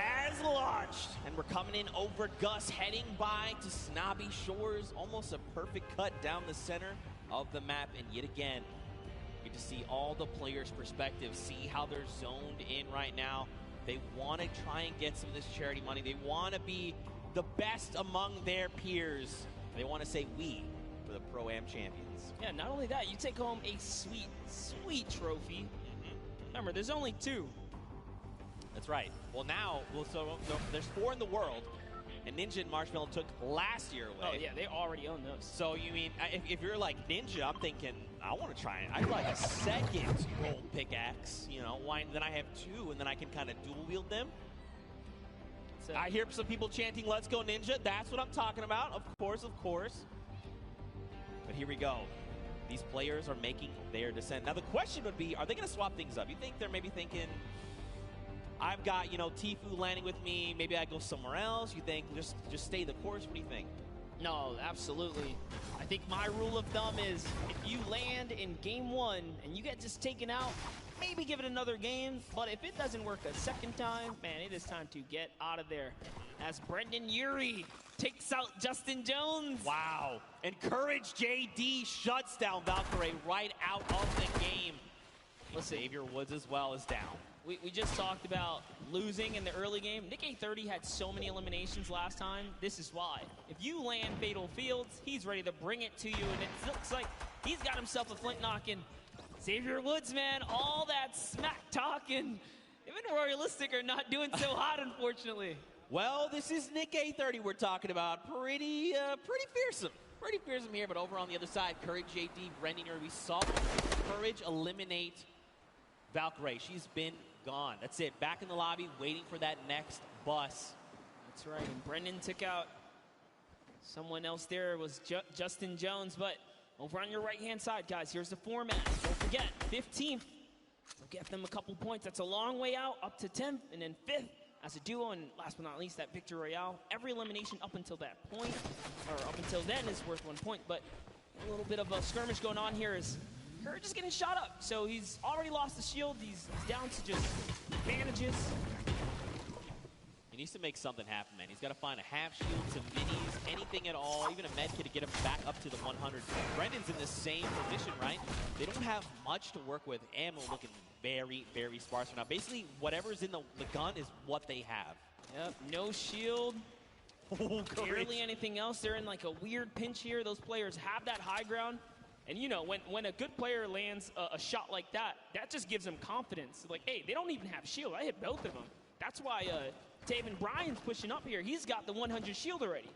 Has launched, and we're coming in over Gus, heading by to Snobby Shores. Almost a perfect cut down the center of the map, and yet again, you get to see all the players' perspectives, see how they're zoned in right now. They want to try and get some of this charity money. They want to be the best among their peers. They want to say we for the Pro-Am champions. Yeah, not only that, you take home a sweet, sweet trophy. Remember, there's only 2. That's right. Well, now, so there's 4 in the world. And Ninja and Marshmallow took last year away. Oh, yeah, they already own those. So, you mean, if you're like Ninja, I'm thinking, I want to try it. I'd like a second gold pickaxe. You know, then I have 2, and then I can kind of dual wield them. I hear some people chanting, "Let's go Ninja." That's what I'm talking about. Of course, of course. But here we go. These players are making their descent. Now, the question would be, are they going to swap things up? You think they're maybe thinking, I've got, you know, Tfue landing with me. Maybe I go somewhere else. You think just stay the course? What do you think? No, absolutely. I think my rule of thumb is if you land in game 1 and you get just taken out, maybe give it another game. But if it doesn't work a second time, man, it is time to get out of there. As Brendan Urie takes out Justin Jones. Wow. And Courage JD shuts down Valkyrie right out of the game. Listen, Xavier Woods as well is down. We just talked about losing in the early game. Nick A30 had so many eliminations last time. This is why. If you land Fatal Fields, he's ready to bring it to you, and it looks like he's got himself a flint knocking. Xavier Woods, man, all that smack talking. Him and Royalistic are not doing so hot, unfortunately. Well, this is Nick A30 we're talking about. Pretty fearsome. Pretty fearsome here, but over on the other side, Courage JD, Brendan Urie, we saw Courage eliminate Valkyrie. She's been gone. That's it. Back in the lobby, waiting for that next bus. That's right. And Brendan took out someone else there. It was Justin Jones. But over on your right-hand side, guys, here's the format. Don't forget, 15th. We'll get them a couple points. That's a long way out, up to 10th, and then 5th as a duo. And last but not least, that Victory Royale. Every elimination up until that point, or up until then, is worth 1 point. But a little bit of a skirmish going on here is Courage is getting shot up, so he's already lost the shield. He's down to just bandages. He needs to make something happen, man. He's got to find a half shield, some minis, anything at all, even a med kit to get him back up to the 100. Brendan's in the same position, right? They don't have much to work with. Ammo looking very, very sparse right now. Basically, whatever's in the gun is what they have. Yep, no shield. Barely anything else. They're in like a weird pinch here. Those players have that high ground. And, you know, when a good player lands a shot like that, that just gives them confidence. Like, hey, they don't even have shield. I hit both of them. That's why Taven Bryan's pushing up here. He's got the 100 shield already.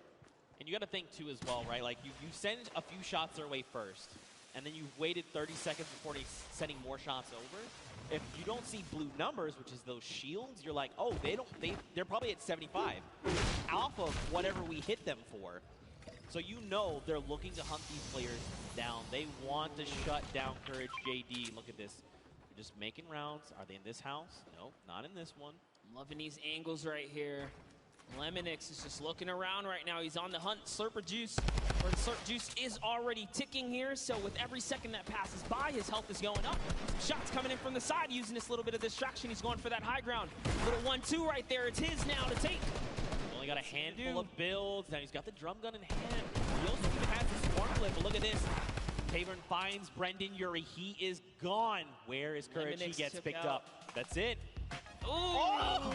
And you got to think, too, as well, right? Like, you send a few shots their way first, and then you waited 30 seconds before sending more shots over. If you don't see blue numbers, which is those shields, you're like, oh, they're probably at 75 off of whatever we hit them for. So you know they're looking to hunt these players down. They want to shut down Courage JD. Look at this. They're just making rounds. Are they in this house? No, not in this one. I'm loving these angles right here. Lemonix is just looking around right now. He's on the hunt. Slurp Juice is already ticking here. So with every second that passes by, his health is going up. Some shots coming in from the side using this little bit of distraction. He's going for that high ground. Little 1-2 right there. It's his now to take. Only got a handful of builds. Now he's got the drum gun in hand. He also even has the swarm flip, but look at this. Tavern finds Brendan Urie. He is gone. Where is Courage? He gets picked up. That's it. Ooh. Oh!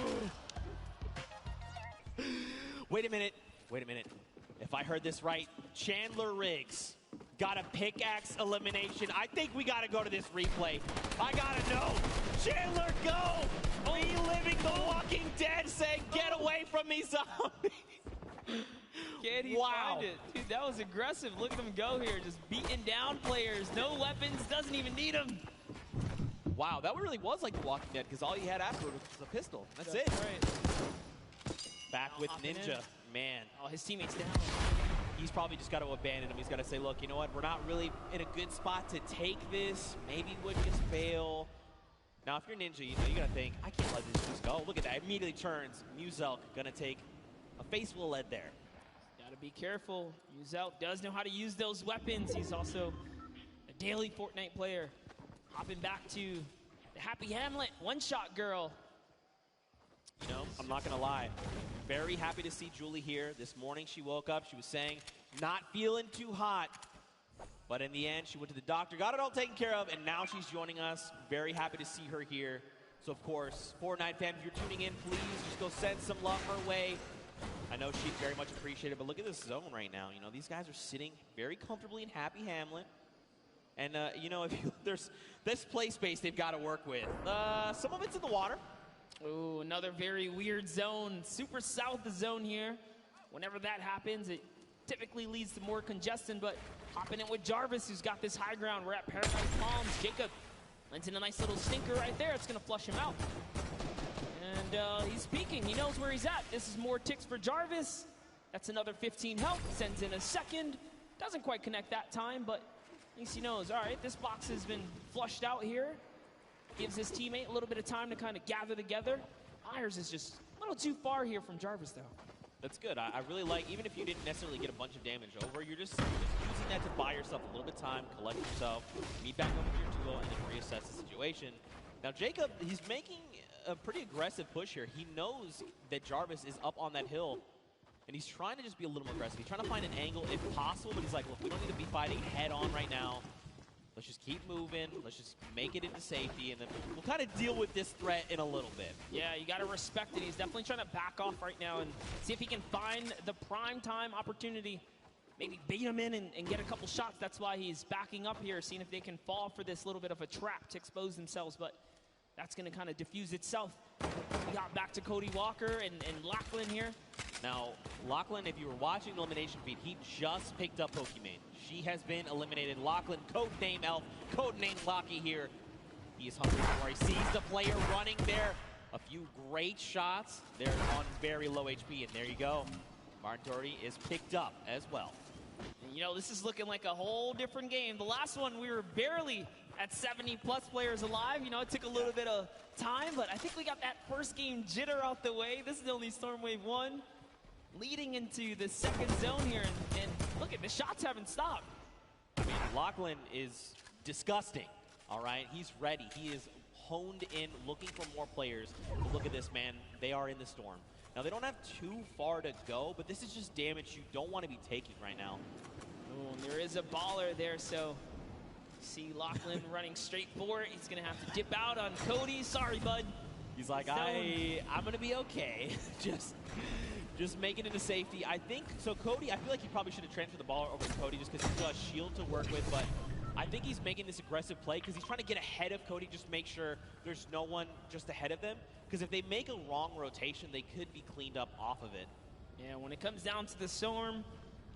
Wait a minute. If I heard this right, Chandler Riggs got a pickaxe elimination. I think we got to go to this replay. I got to know. Chandler, go! Reliving The Walking Dead, saying, get away from me, zombie. Can he find it? Dude, that was aggressive. Look at him go here. Just beating down players. No weapons. Doesn't even need them. Wow, that really was like The Walking Dead, because all you had afterward was a pistol. That's it. Right. Back with Ninja. Man. Oh, his teammate's down. He's probably just got to abandon him. He's got to say, look, you know what? We're not really in a good spot to take this. Maybe we'll just fail. Now, if you're Ninja, you know, you got to think, I can't let this just go. Look at that. Immediately turns. Muzelk going to take a face full lead there. Got to be careful. Muzelk does know how to use those weapons. He's also a daily Fortnite player. Hopping back to the Happy Hamlet one-shot girl. You know, I'm not going to lie. Very happy to see Julie here. This morning she woke up. She was saying, not feeling too hot. But in the end, she went to the doctor, got it all taken care of, and now she's joining us. Very happy to see her here. So, of course, Fortnite fans, if you're tuning in, please just go send some love her way. I know she'd very much appreciate it, but look at this zone right now. You know, these guys are sitting very comfortably in Happy Hamlet. And, you know, there's this play space they've got to work with. Some of it's in the water. Ooh, another very weird zone. Super south zone here. whenever that happens, it typically leads to more congestion, but hopping in with Jarvis, who's got this high ground. We're at Paradise Palms. Jacob lands in a nice little stinker right there. It's going to flush him out. And he's peeking. He knows where he's at. This is more ticks for Jarvis. That's another 15 health. Sends in a second. Doesn't quite connect that time, but at least he knows, all right, this box has been flushed out here. Gives his teammate a little bit of time to kind of gather together. Myers is just a little too far here from Jarvis, though. That's good. I really like, even if you didn't necessarily get a bunch of damage over, you're just using that to buy yourself a little bit of time, collect yourself, meet back up with your duo, and then reassess the situation. Now, Jacob, he's making a pretty aggressive push here. He knows that Jarvis is up on that hill, and he's trying to just be a little more aggressive. He's trying to find an angle if possible, but he's like, look, we don't need to be fighting head on right now. Let's just keep moving. Let's just make it into safety, and then we'll kind of deal with this threat in a little bit. Yeah, you got to respect it. He's definitely trying to back off right now and see if he can find the prime time opportunity. Maybe bait him in and get a couple shots. That's why he's backing up here, seeing if they can fall for this little bit of a trap to expose themselves, but that's going to kind of diffuse itself. We got back to Cody Walker and Lachlan here. Now, Lachlan, if you were watching the elimination feed, he just picked up Pokimane. She has been eliminated. Lachlan, codename Elf, codename Lockie here. He is hungry for more. He sees the player running there. A few great shots. They're on very low HP, and there you go. Martin Doherty is picked up as well. And, you know, this is looking like a whole different game. The last one, we were barely at 70-plus players alive. You know, it took a little bit of time, but I think we got that first game jitter out the way. This is only Storm Wave 1. Leading into the second zone here, and look at the shots haven't stopped. I mean, Lachlan is disgusting, all right? He's ready. He is honed in, looking for more players. Look at this, man. They are in the storm. Now, they don't have too far to go, but this is just damage you don't want to be taking right now. Oh, and there is a baller there, so see Lachlan running straight for it. He's going to have to dip out on Cody. Sorry, bud. He's like, I'm going to be okay. Just make it into safety. I think, so Cody, I feel like he probably should have transferred the ball over to Cody just because he's got a shield to work with, but I think he's making this aggressive play because he's trying to get ahead of Cody, just make sure there's no one just ahead of them. Because if they make a wrong rotation, they could be cleaned up off of it. Yeah, when it comes down to the storm,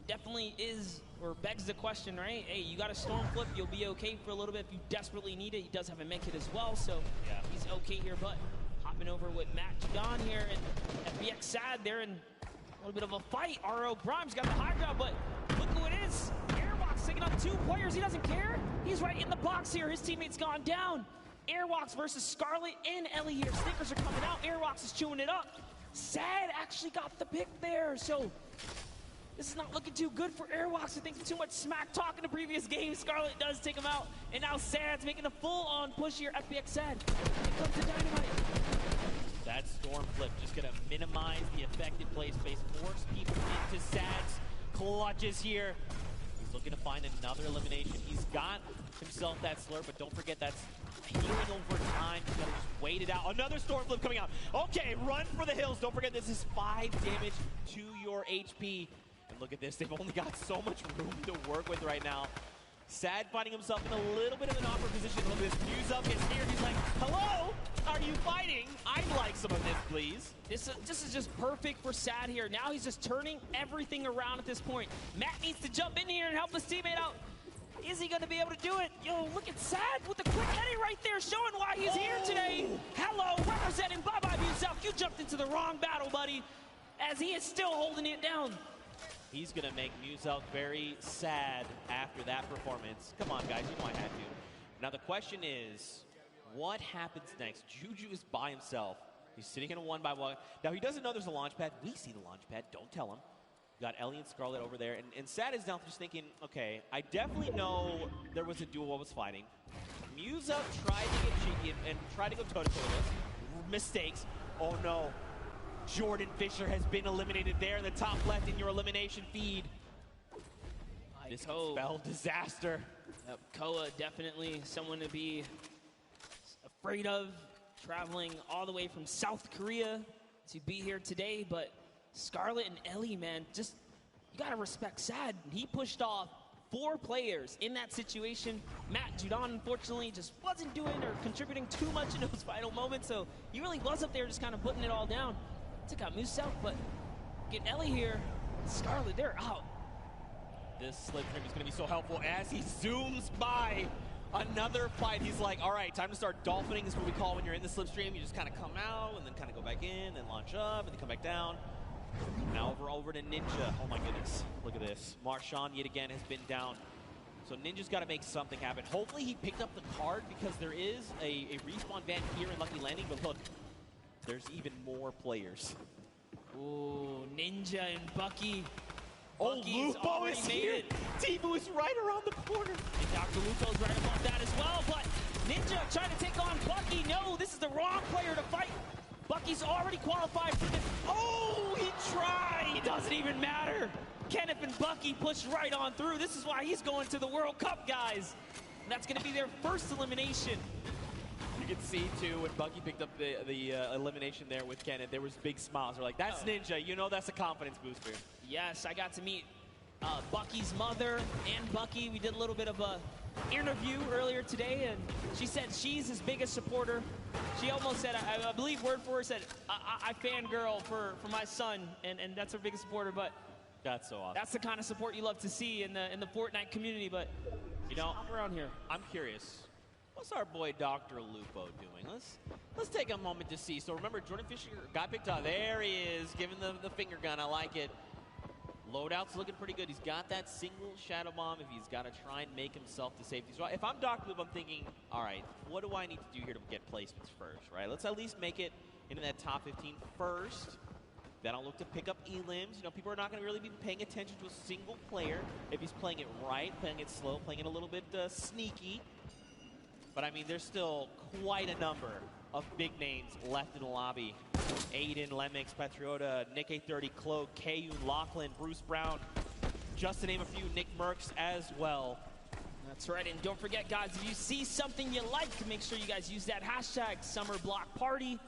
definitely is, or begs the question, right? Hey, you got a storm flip, you'll be okay for a little bit if you desperately need it. He does have a med kit as well, so yeah, he's okay here, but hopping over with Matt John here, and FBX Sad there in a little bit of a fight. RO Grimes got the high ground, but look who it is. Airbox taking up two players. He doesn't care. He's right in the box here. His teammate's gone down. Airbox versus Scarlet and Ellie here. Stinkers are coming out. Airbox is chewing it up. Sad actually got the pick there, so this is not looking too good for Airbox. I think too much smack talk in the previous game. Scarlet does take him out, and now Sad's making a full-on push here. FBX Sad. Here comes the Dynamite. That storm flip just going to minimize the affected play space, force people into Sad's clutches here. He's looking to find another elimination. He's got himself that slurp, but don't forget that's healing over time. He's got to just wait it out. Another storm flip coming out. Okay, run for the hills. Don't forget this is 5 damage to your HP. And look at this. They've only got so much room to work with right now. Sad finding himself in a little bit of an awkward position. Look at this. Muse up gets near. He's like, hello? Are you fighting? I'd like some of this, please. This is just perfect for Sad here. Now he's just turning everything around at this point. Matt needs to jump in here and help his teammate out. Is he going to be able to do it? Yo, look at Sad with the quick Eddie right there showing why he's here today. Hello, representing Bye-Bye Yourself. You jumped into the wrong battle, buddy, as he is still holding it down. He's going to make Muselk very sad after that performance. Come on, guys, you know I had to. Now, the question is, what happens next? Juju is by himself. He's sitting in a 1-by-1. Now, he doesn't know there's a launch pad. We see the launch pad. Don't tell him. Got Ellie and Scarlet over there. And Sad is now just thinking, okay, I definitely know there was a duo I was fighting. Muselk tried to get cheeky and tried to go toe-to-toe with us. Mistakes. Oh, no. Jordan Fisher has been eliminated there in the top left in your elimination feed. This can spell disaster. Yep, Koa definitely someone to be afraid of, traveling all the way from South Korea to be here today. But Scarlet and Ellie, man, just you gotta respect Sad. He pushed off 4 players in that situation. Matt Judon, unfortunately, just wasn't doing or contributing too much in those final moments, so he really was up there just kind of putting it all down. Took out Muselk, but get Ellie here. Scarlet, they're out. This slipstream is going to be so helpful as he zooms by another fight. He's like, all right, time to start dolphining. This is what we call when you're in the slipstream. You just kind of come out and then kind of go back in, then launch up, and then come back down. Now over to Ninja. Oh my goodness, look at this. Marchand yet again has been down. So Ninja's got to make something happen. Hopefully he picked up the card because there is a respawn van here in Lucky Landing, but look, there's even more players. Ooh, Ninja and Bucky. Oh, Bucky's Lupo already is made here. it. Tifu is right around the corner. And Dr. Lupo's right above that as well, but Ninja trying to take on Bucky. No, this is the wrong player to fight. Bucky's already qualified for this. Oh, he tried. It doesn't even matter. Kenneth and Bucky pushed right on through. This is why he's going to the World Cup, guys. And that's going to be their first elimination. You can see, too, when Bucky picked up the elimination there with Kenneth, there was big smiles. They're like, that's Ninja. You know that's a confidence booster. Yes, I got to meet Bucky's mother and Bucky. We did a little bit of a interview earlier today, and she said she's his biggest supporter. She almost said, I believe word for word, said, I fangirl for my son, and that's her biggest supporter. But that's so awesome. That's the kind of support you love to see in the Fortnite community. But you know, I'm around here. I'm curious. What's our boy Dr. Lupo doing? Let's take a moment to see. So remember, Jordan Fisher got picked up. There he is, giving the finger gun. I like it. Loadout's looking pretty good. He's got that single shadow bomb if he's got to try and make himself to safety. So if I'm Dr. Lupo, I'm thinking, all right, what do I need to do here to get placements first, right? Let's at least make it into that top 15 first. Then I'll look to pick up elims. You know, people are not going to really be paying attention to a single player if he's playing it right, playing it slow, playing it a little bit sneaky. But, I mean, there's still quite a number of big names left in the lobby. Aiden, Lemix, Patriota, Nick A30, Cloak, KU, Lachlan, Bruce Brown, just to name a few, Nick Merckx as well. That's right, and don't forget, guys, if you see something you like, make sure you guys use that hashtag SummerBlockParty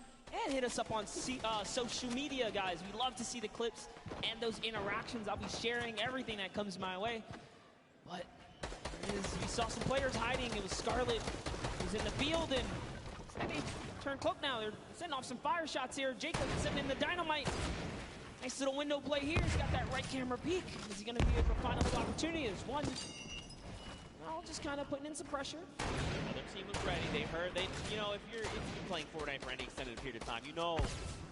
and hit us up on social media, guys. We love to see the clips and those interactions. I'll be sharing everything that comes my way. But we saw some players hiding. It was Scarlet who's in the field, and they turn Cloak now. They're sending off some fire shots here. Jacob sending in the dynamite. Nice little window play here. He's got that right camera peek. Is he going to be able to find another opportunity? There's one. No, just kind of putting in some pressure. Other team was ready. You know, if you've been playing Fortnite for any extended period of time, you know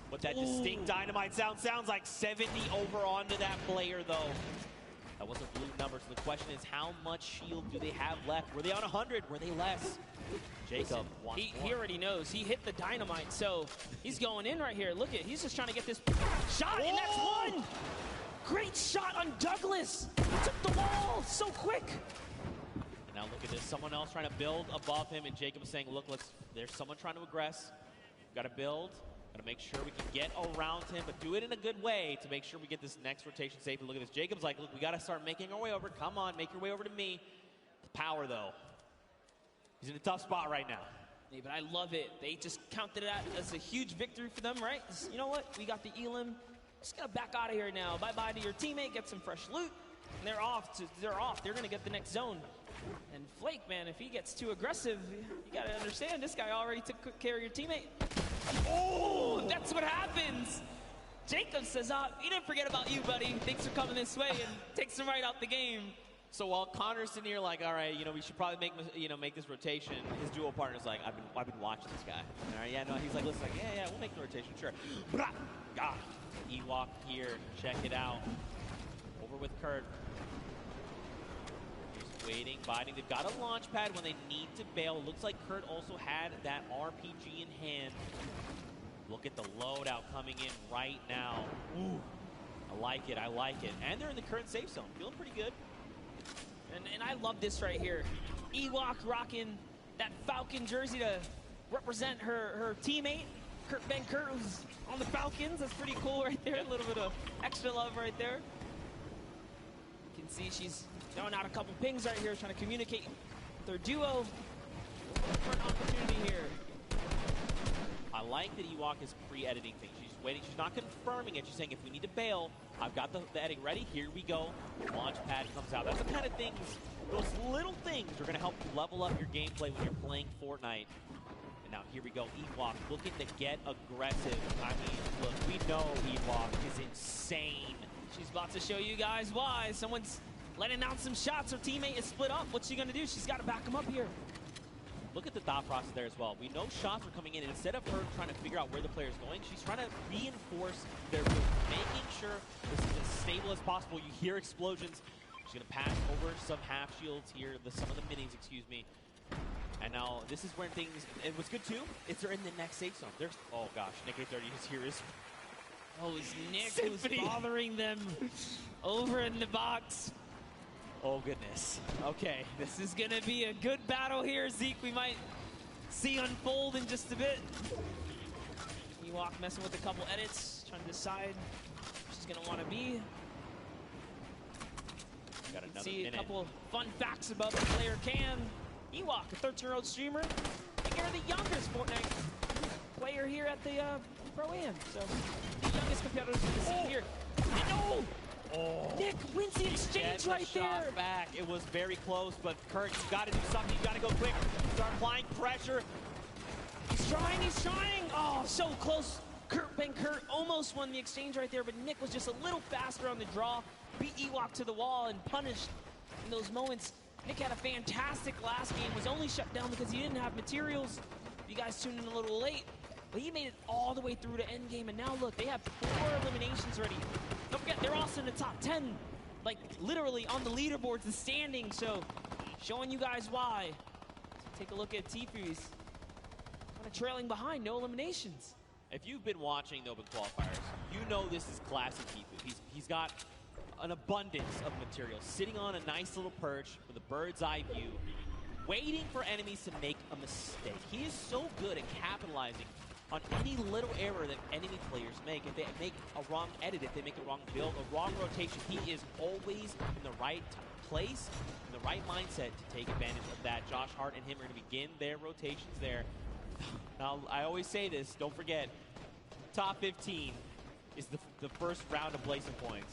what that distinct dynamite sounds like. 70 over onto that player, though. That was a blue number, so the question is, how much shield do they have left? Were they on 100? Were they less? Jacob wants he already knows. He hit the dynamite, so he's going in right here. Look at, he's just trying to get this shot, and that's one! Great shot on Douglas! He took the wall so quick! And now look at this, someone else trying to build above him, and Jacob is saying, look, there's someone trying to aggress. Got to build. Got to make sure we can get around him, but do it in a good way to make sure we get this next rotation safe. And look at this. Jacob's like, look, we got to start making our way over. Come on, make your way over to me. Power, though. He's in a tough spot right now. Yeah, but I love it. They just counted it out as a huge victory for them, right? You know what? We got the elim. Just got to back out of here now. Bye-bye to your teammate. Get some fresh loot. And they're off. They're going to get the next zone. And Flake, man, if he gets too aggressive, you got to understand, this guy already took good care of your teammate. Oh, that's what happens. Jacob says, he didn't forget about you, buddy. Thanks for coming this way, and takes him right out the game. So while Connor's sitting here like, all right, you know, we should probably make this rotation, his duo partner's like, I've been watching this guy. All right, yeah, no, he's like, listen, like, yeah, we'll make the rotation, sure. God, Ewok here, check it out. Over with Kurt. Waiting, biting. They've got a launch pad when they need to bail. Looks like Kurt also had that RPG in hand. Look at the loadout coming in right now. Ooh, I like it. And they're in the current safe zone. Feeling pretty good. And I love this right here. Ewok rocking that Falcon jersey to represent her teammate. Ben Kurt, who's on the Falcons. That's pretty cool right there. A little bit of extra love right there. You can see she's throwing out a couple pings right here, trying to communicate with their duo. For an opportunity here. I like that Ewok is pre-editing things. She's waiting. She's not confirming it. She's saying, if we need to bail, I've got the editing ready. Here we go. Launch pad comes out. That's the kind of things, those little things are going to help you level up your gameplay when you're playing Fortnite. And now here we go. Ewok looking to get aggressive. I mean, look, we know Ewok is insane She's about to show you guys why. Someone's letting out some shots. Her teammate is split up. What's she going to do? She's got to back him up here. Look at the thought process there as well. We know shots are coming in, and instead of her trying to figure out where the player's going, she's trying to reinforce their move, making sure this is as stable as possible. You hear explosions. She's going to pass over some half shields here, some of the minis, excuse me. And now this is where things, it was good too, it's they're in the next safe zone. There's, oh gosh, Nick 30 is here. Oh, it's Nick who's bothering them over in the box. Oh, goodness. Okay, this is going to be a good battle here, Zeke. We might see unfold in just a bit. Ewok messing with a couple edits, trying to decide where she's going to want to be. Got another see minute. A couple fun facts about the player Cam. Ewok, a 13-year-old streamer. I think you're the youngest Fortnite player here at the Pro-Am. So, the youngest competitors in the scene here. No! Oh. Nick wins the exchange right there. Back. It was very close, but Kurt, you got to do something. You got to go quick. Start applying pressure. He's trying. He's trying. Oh, so close. Kurt almost won the exchange right there, but Nick was just a little faster on the draw. Beat Ewok to the wall and punished in those moments. Nick had a fantastic last game. Was only shut down because he didn't have materials. You guys tuned in a little late, but he made it all the way through to end game. And now look, they have 4 eliminations ready. Don't forget, they're also in the top 10, like literally on the leaderboards, the standing. So, showing you guys why. So take a look at Tfu's kind of trailing behind, no eliminations. If you've been watching the Open Qualifiers, you know this is classic Tfu. He's got an abundance of material, sitting on a nice little perch with a bird's eye view, waiting for enemies to make a mistake. He is so good at capitalizing on any little error that enemy players make. If they make a wrong edit, if they make a wrong build, a wrong rotation, he is always in the right place, in the right mindset to take advantage of that. Josh Hart and him are going to begin their rotations there. Now, I always say this, don't forget, top 15 is the first round of Blazing points.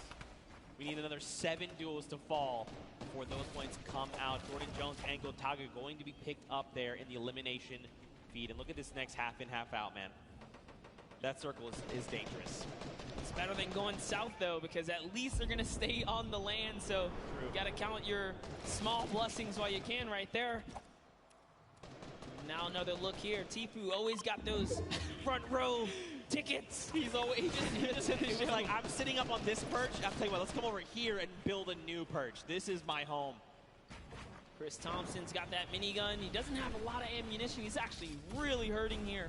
We need another 7 duels to fall before those points come out. Jordan Jones and Gotaga going to be picked up there in the elimination feed. And look at this next half in, half out, man. That circle is dangerous. It's better than going south, though, because at least they're going to stay on the land. So you got to count your small blessings while you can right there. Now another look here. Tfu always got those front row tickets. He's always he was like, I'm sitting up on this perch. I'll tell you what, let's come over here and build a new perch. This is my home. Chris Thompson's got that minigun. He doesn't have a lot of ammunition. He's actually really hurting here.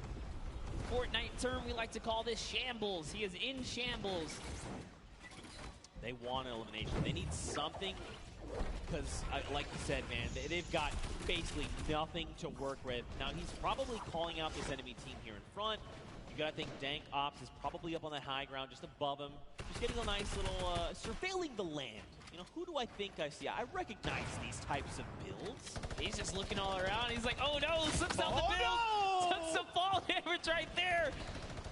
Fortnite term, we like to call this shambles. He is in shambles. They want an elimination. They need something because, like you said, man, they've got basically nothing to work with. Now, he's probably calling out this enemy team here in front. You gotta think Dank Ops is probably up on the high ground, just above him. Just getting a nice little, surveilling the land. You know, who do I think I see? I recognize these types of builds. He's just looking all around. He's like, oh no, slips out the build. No! Took some fall damage right there.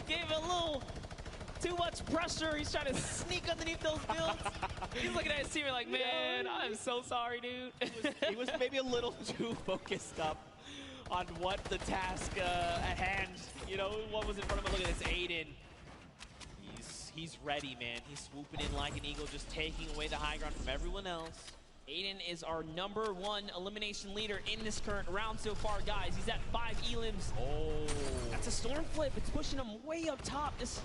Gave a little too much pressure. He's trying to sneak underneath those builds. He's looking at his team like, man, I'm so sorry, dude. He was maybe a little too focused up on what the task at hand, you know, what was in front of him. Look at this, Aiden. He's ready, man. He's swooping in like an eagle, just taking away the high ground from everyone else. Aiden is our #1 elimination leader in this current round so far, guys. He's at 5 elims. Oh. That's a storm flip. It's pushing him way up top. This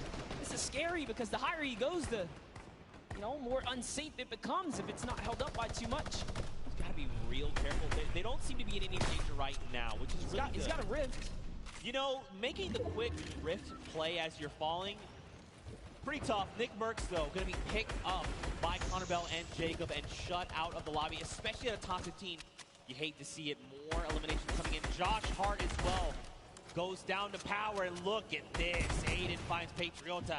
is scary because the higher he goes, the more unsafe it becomes if it's not held up by too much. He's got to be real careful. They don't seem to be in any danger right now, which is really good. He's got a rift. You know, making the quick rift play as you're falling, pretty tough. Nick Merckx, though, going to be picked up by Connor Bell and Jacob and shut out of the lobby, especially at a top 15. You hate to see it. More eliminations coming in. Josh Hart as well goes down to power, and look at this. Aiden finds Patriota.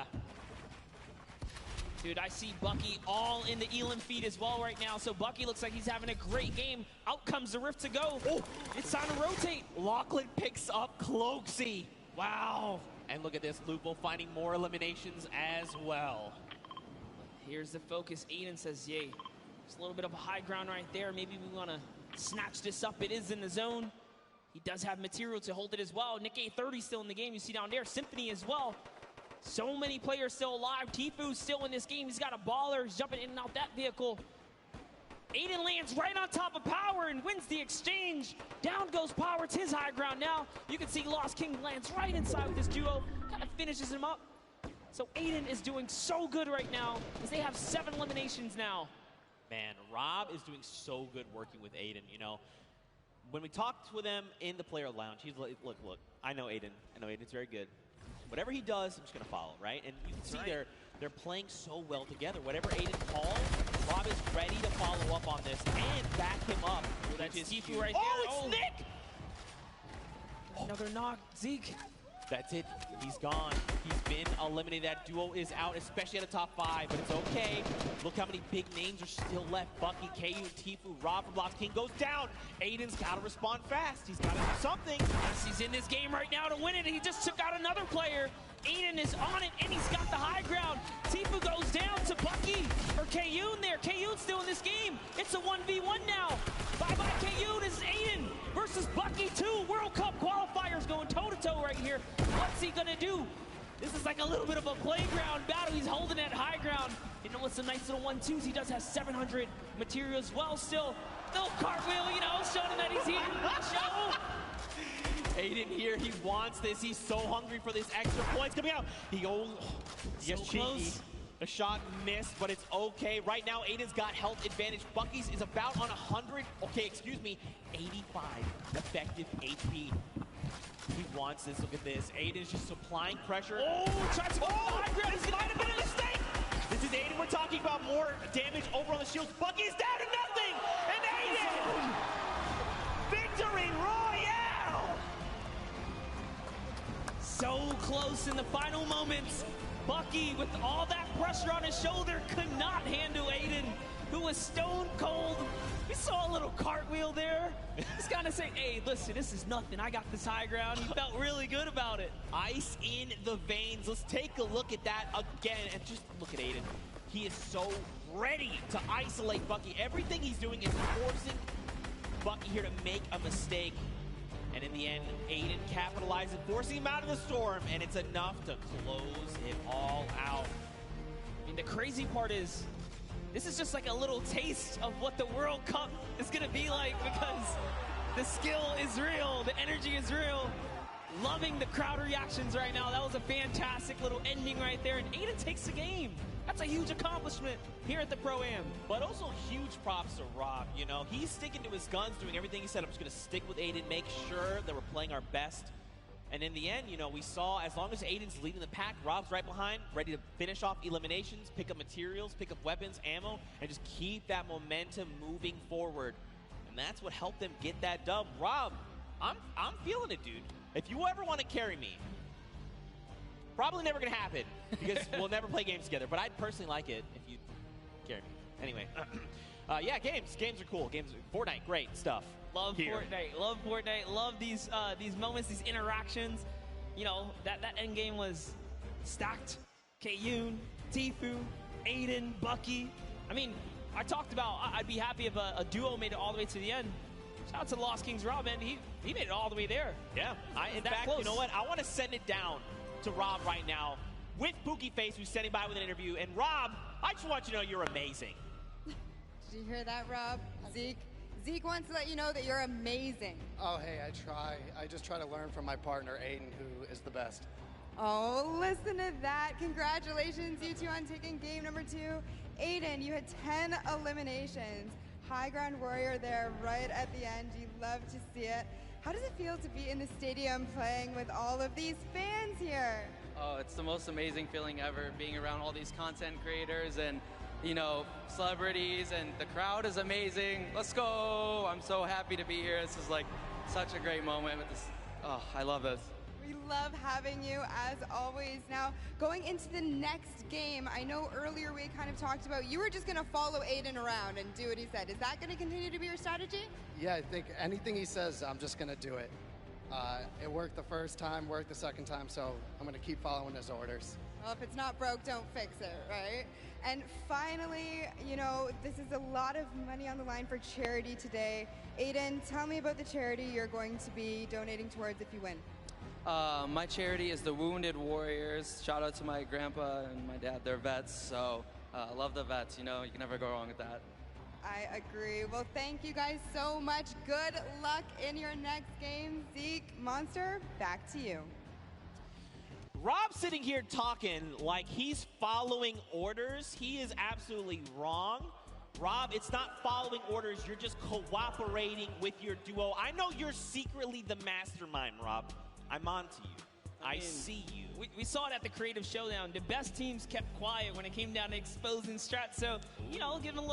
Dude, I see Bucky all in the Elam feed as well right now. So Bucky looks like he's having a great game. Out comes the rift to go. Oh, it's time to rotate. Lachlan picks up Cloaksy. Wow. And look at this, Lupo finding more eliminations as well. Here's the focus. Aiden says, yay. There's a little bit of a high ground right there. Maybe we want to snatch this up. It is in the zone. He does have material to hold it as well. Nick A30 still in the game. You see down there, Symphony as well. So many players still alive. Tfu's still in this game. He's got a baller. He's jumping in and out that vehicle. Aiden lands right on top of Power and wins the exchange. Down goes Power. It's his high ground now. You can see Lost King lands right inside with this duo. Kind of finishes him up. So Aiden is doing so good right now as they have 7 eliminations now. Man, Rob is doing so good working with Aiden, you know. When we talked with him in the player lounge, he's like, look, I know Aiden. I know Aiden's very good. Whatever he does, I'm just going to follow, right? And you can see they're playing so well together. Whatever Aiden calls, Rob is ready to follow up on this and back him up. That's Tfu right there. Oh, it's Nick! Another knock, Zeke. That's it. He's gone. He's been eliminated. That duo is out, especially at the top 5, but it's okay. Look how many big names are still left. Bucky, KU, and Tfu. Rob from Lost King goes down. Aiden's got to respond fast. He's got to do something. Yes, he's in this game right now to win it. He just took out another player. Aiden is on it, and he's got the high ground. Tfu goes down to Bucky, or Kayun there. Kayun's still in this game. It's a 1v1 now. Bye-bye, Kayun. This is Aiden versus Bucky 2. World Cup qualifiers going toe-to-toe right here. What's he gonna do? This is like a little bit of a playground battle. He's holding that high ground. You know, it's a nice little 1-2s. He does have 700 material as well still. No cartwheel, you know, showing that he's here. Show. Aiden here, he wants this. He's so hungry for this extra points coming out. He goes, yes, cheeky. The shot missed, but it's okay. Right now, Aiden's got health advantage. Bucky's is about on 100, 85 effective HP. He wants this. Look at this. Aiden's just supplying pressure. Oh, tries to go high ground. This might have been a mistake. This is Aiden. We're talking about more damage over on the shields. Bucky's down to nothing. And Aiden! Victory Royale! So close in the final moments. Bucky, with all that pressure on his shoulder, could not handle Aiden, who was stone cold. We saw a little cartwheel there. He's kind of saying, hey, listen, this is nothing. I got this high ground. He felt really good about it. Ice in the veins. Let's take a look at that again. And just look at Aiden. He is so ready to isolate Bucky. Everything he's doing is forcing Bucky here to make a mistake. And in the end, Aiden capitalizes, forcing him out of the storm, and it's enough to close it all out. I mean, the crazy part is, this is just like a little taste of what the World Cup is going to be like, because the skill is real, the energy is real. Loving the crowd reactions right now. That was a fantastic little ending right there, and Aiden takes the game. That's a huge accomplishment here at the Pro-Am. But also huge props to Rob, you know. He's sticking to his guns, doing everything he said. I'm just going to stick with Aiden, make sure that we're playing our best. And in the end, you know, we saw as long as Aiden's leading the pack, Rob's right behind, ready to finish off eliminations, pick up materials, pick up weapons, ammo, and just keep that momentum moving forward. And that's what helped them get that dub. Rob, I'm feeling it, dude. If you ever want to carry me, probably never going to happen because we'll never play games together. But I'd personally like it if you carry me. Anyway, yeah, games are cool. Fortnite, great stuff. Love here. Fortnite. Love Fortnite. Love these moments, these interactions. You know, that end game was stacked. Kayun, Tfu, Aiden, Bucky. I mean, I talked about I'd be happy if a duo made it all the way to the end. Shout out to Lost Kings Rob, man. He made it all the way there. Yeah. In fact, close. You know what? I want to send it down to Rob right now with Pookie Face, who's standing by with an interview. And Rob, I just want you to know you're amazing. Did you hear that, Rob? Zeke wants to let you know that you're amazing. Oh, hey, I try. I just try to learn from my partner, Aiden, who is the best. Oh, listen to that. Congratulations, you two, on taking game number 2. Aiden, you had 10 eliminations. High ground warrior there right at the end. You love to see it. How does it feel to be in the stadium playing with all of these fans here? Oh, it's the most amazing feeling ever, being around all these content creators and, you know, celebrities, and the crowd is amazing. Let's go. I'm so happy to be here. This is like such a great moment with this. Oh, I love this. We love having you as always. Now, going into the next game, I know earlier we kind of talked about you were just going to follow Aiden around and do what he said. Is that going to continue to be your strategy? Yeah, I think anything he says, I'm just going to do it. It worked the first time, worked the second time, so I'm going to keep following his orders. Well, if it's not broke, don't fix it, right? And finally, you know, this is a lot of money on the line for charity today. Aiden, tell me about the charity you're going to be donating towards if you win. My charity is the Wounded Warriors. Shout out to my grandpa and my dad. They're vets, so love the vets. You know, you can never go wrong with that. I agree. Well, thank you guys so much. Good luck in your next game. Zeke, Monster, back to you. Rob's sitting here talking like he's following orders. He is absolutely wrong. Rob, it's not following orders. You're just cooperating with your duo. I know you're secretly the mastermind, Rob. I'm on to you. I see you. We saw it at the Creative Showdown. The best teams kept quiet when it came down to exposing strats. So, you know, give them a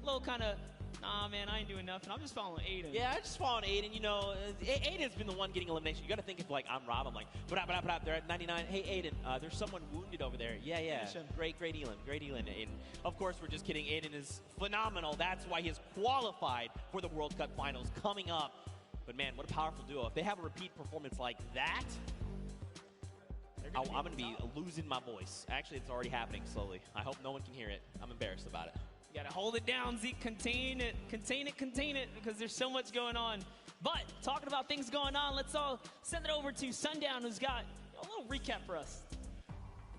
little kind of, nah, man, I ain't doing nothing. I'm just following Aiden. Yeah, I'm just following Aiden. You know, Aiden's been the one getting elimination. You got to think if, like, I'm Rob. I'm like, they're at 99. Hey, Aiden, there's someone wounded over there. Yeah. Great Elin. And, of course, we're just kidding. Aiden is phenomenal. That's why he is qualified for the World Cup Finals coming up. But, man, what a powerful duo. If they have a repeat performance like that, I'm going to be losing my voice. Actually, it's already happening slowly. I hope no one can hear it. I'm embarrassed about it. You gotta hold it down, Zeke. Contain it, because there's so much going on. But talking about things going on, let's all send it over to Sundown, who's got a little recap for us.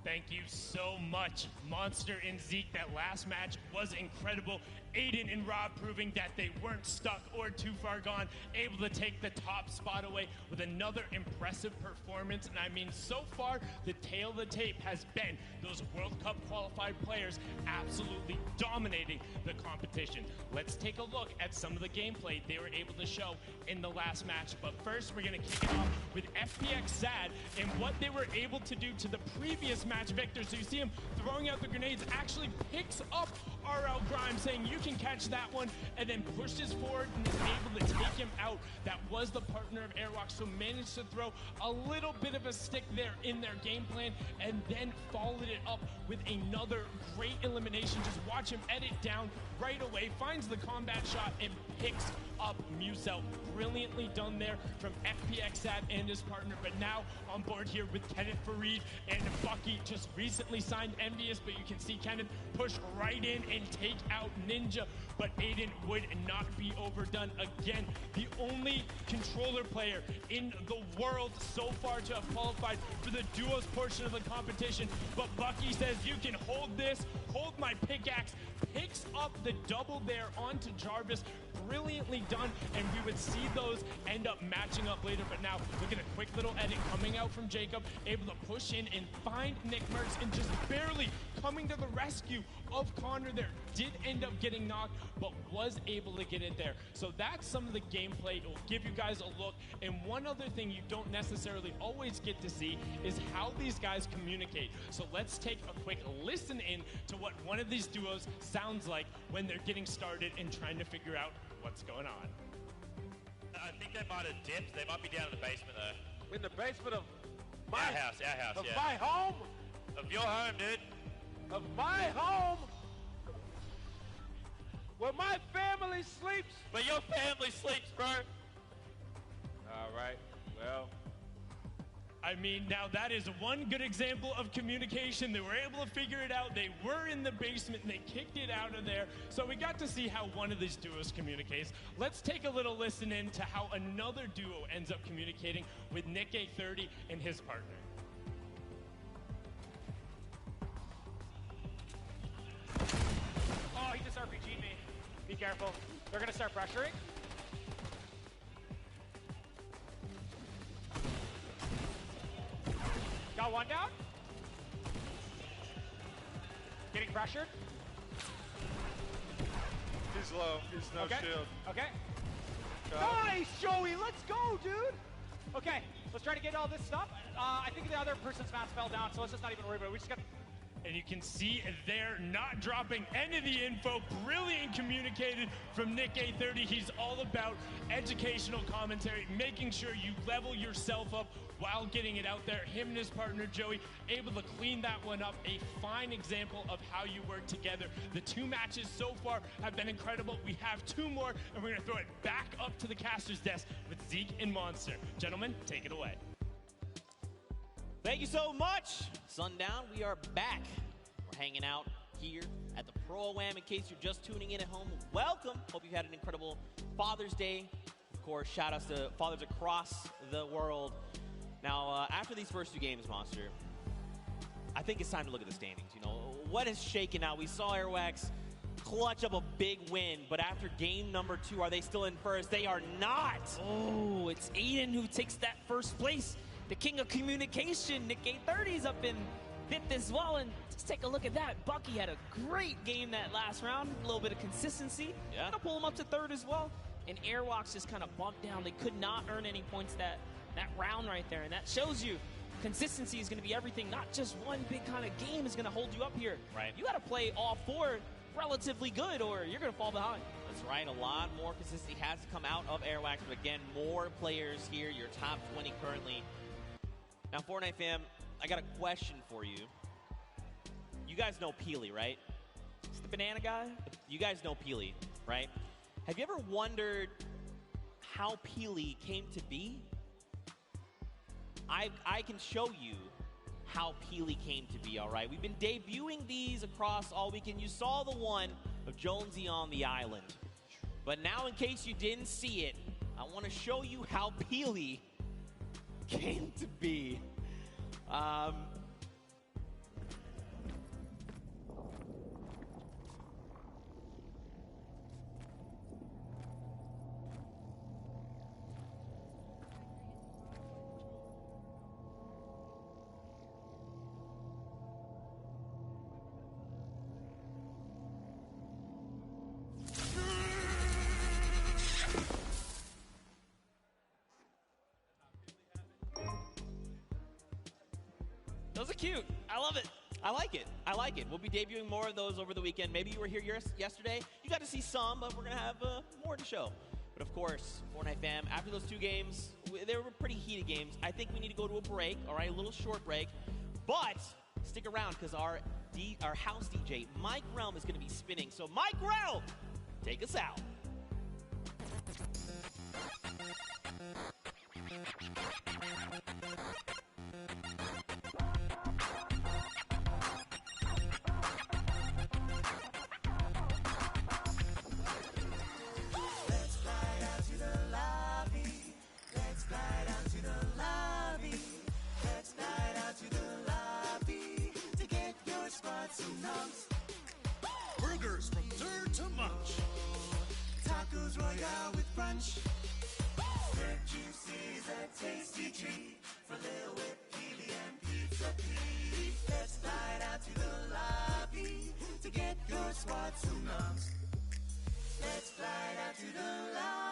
Thank you so much, Monster and Zeke. That last match was incredible. Aiden and Rob proving that they weren't stuck or too far gone, able to take the top spot away with another impressive performance. And I mean, so far, the tail of the tape has been those World Cup qualified players absolutely dominating the competition. Let's take a look at some of the gameplay they were able to show in the last match. But first, we're going to kick it off with FPX Sad and what they were able to do to the previous match victor. So you see him throwing out the grenades, actually picks up RL Grimes, saying you can catch that one, and then pushes forward and is able to take him out. That was the partner of Airwalk, so managed to throw a little bit of a stick there in their game plan, and then followed it up with another great elimination. Just watch him edit down right away, finds the combat shot, and picks up Musel. Brilliantly done there from FPX Sad and his partner, but now on board here with Kenneth Farid and Bucky, just recently signed Envious, but you can see Kenneth push right in and take out Ninja, but Aiden would not be overdone again. The only controller player in the world so far to have qualified for the duos portion of the competition, but Bucky says you can hold this, hold my pickaxe, picks up the double there onto Jarvis. Brilliantly done, and we would see those end up matching up later. But now look at a quick little edit coming out from Jacob, able to push in and find Nick Merckx, and just barely coming to the rescue of Connor there. Did end up getting knocked, but was able to get it there. So that's some of the gameplay. It will give you guys a look. And one other thing you don't necessarily always get to see is how these guys communicate. So let's take a quick listen in to what one of these duos sounds like when they're getting started and trying to figure out what's going on. I think they might have dipped. They might be down in the basement though. In the basement of our house, of yeah. my home? Of your home, dude. Of my home? Where my family sleeps? Where your family sleeps, bro. All right, well. I mean, now that is one good example of communication. They were able to figure it out. They were in the basement and they kicked it out of there. So we got to see how one of these duos communicates. Let's take a little listen in to how another duo ends up communicating with Nick A30 and his partner. Oh, he just RPG'd me. Be careful. They're gonna start pressuring. Got one down. Getting pressured. He's low. He's no shield. Okay. Got Nice, Joey. Let's go, dude. Okay, let's try to get all this stuff. I think the other person's mask fell down, so let's just not even worry about it. We just got. And you can see they're not dropping any of the info. Brilliant communicated from Nick A30. He's all about educational commentary, making sure you level yourself up while getting it out there. Him and his partner, Joey, able to clean that one up. A fine example of how you work together. The two matches so far have been incredible. We have two more, and we're going to throw it back up to the caster's desk with Zeke and Monster. Gentlemen, take it away. Thank you so much. Sundown, we are back. We're hanging out here at the Pro-Am. In case you're just tuning in at home, welcome. Hope you had an incredible Father's Day. Of course, shout outs to fathers across the world. Now, after these first 2 games, Monster, I think it's time to look at the standings. You know, what is shaken out? We saw Airwax clutch up a big win, but after game number 2, are they still in first? They are not. Oh, it's Aiden who takes that first place. The king of communication, Nick A30's up in 5th as well, and just take a look at that. Bucky had a great game that last round, a little bit of consistency. Yeah. Gonna pull him up to 3rd as well. And Airwalks just kind of bumped down. They could not earn any points that round right there, and that shows you consistency is going to be everything. Not just one big kind of game is going to hold you up here. Right. You got to play all 4 relatively good, or you're going to fall behind. That's right. A lot more consistency has to come out of Airwax, but again, more players here. Your top 20 currently. Now, Fortnite fam, I got a question for you. You guys know Peely, right? It's the banana guy. You guys know Peely, right? Have you ever wondered how Peely came to be? I can show you how Peely came to be, all right? We've been debuting these across all weekend. You saw the one of Jonesy on the island. But now, in case you didn't see it, I want to show you how Peely came to be. Those are cute. I love it. I like it. I like it. We'll be debuting more of those over the weekend. Maybe you were here yesterday. You got to see some, but we're going to have more to show. But of course, Fortnite fam, after those 2 games, they were pretty heated games. I think we need to go to a break, all right, a little short break. But stick around because our house DJ, Mike Realm, is going to be spinning. So Mike Realm, take us out. Burgers from dirt to munch. Tacos royale with brunch. Red juices, a tasty treat. For Lil Whip, Peely, and Pizza Pete. Let's slide out to the lobby to get your squad some nums. Let's slide out to the lobby.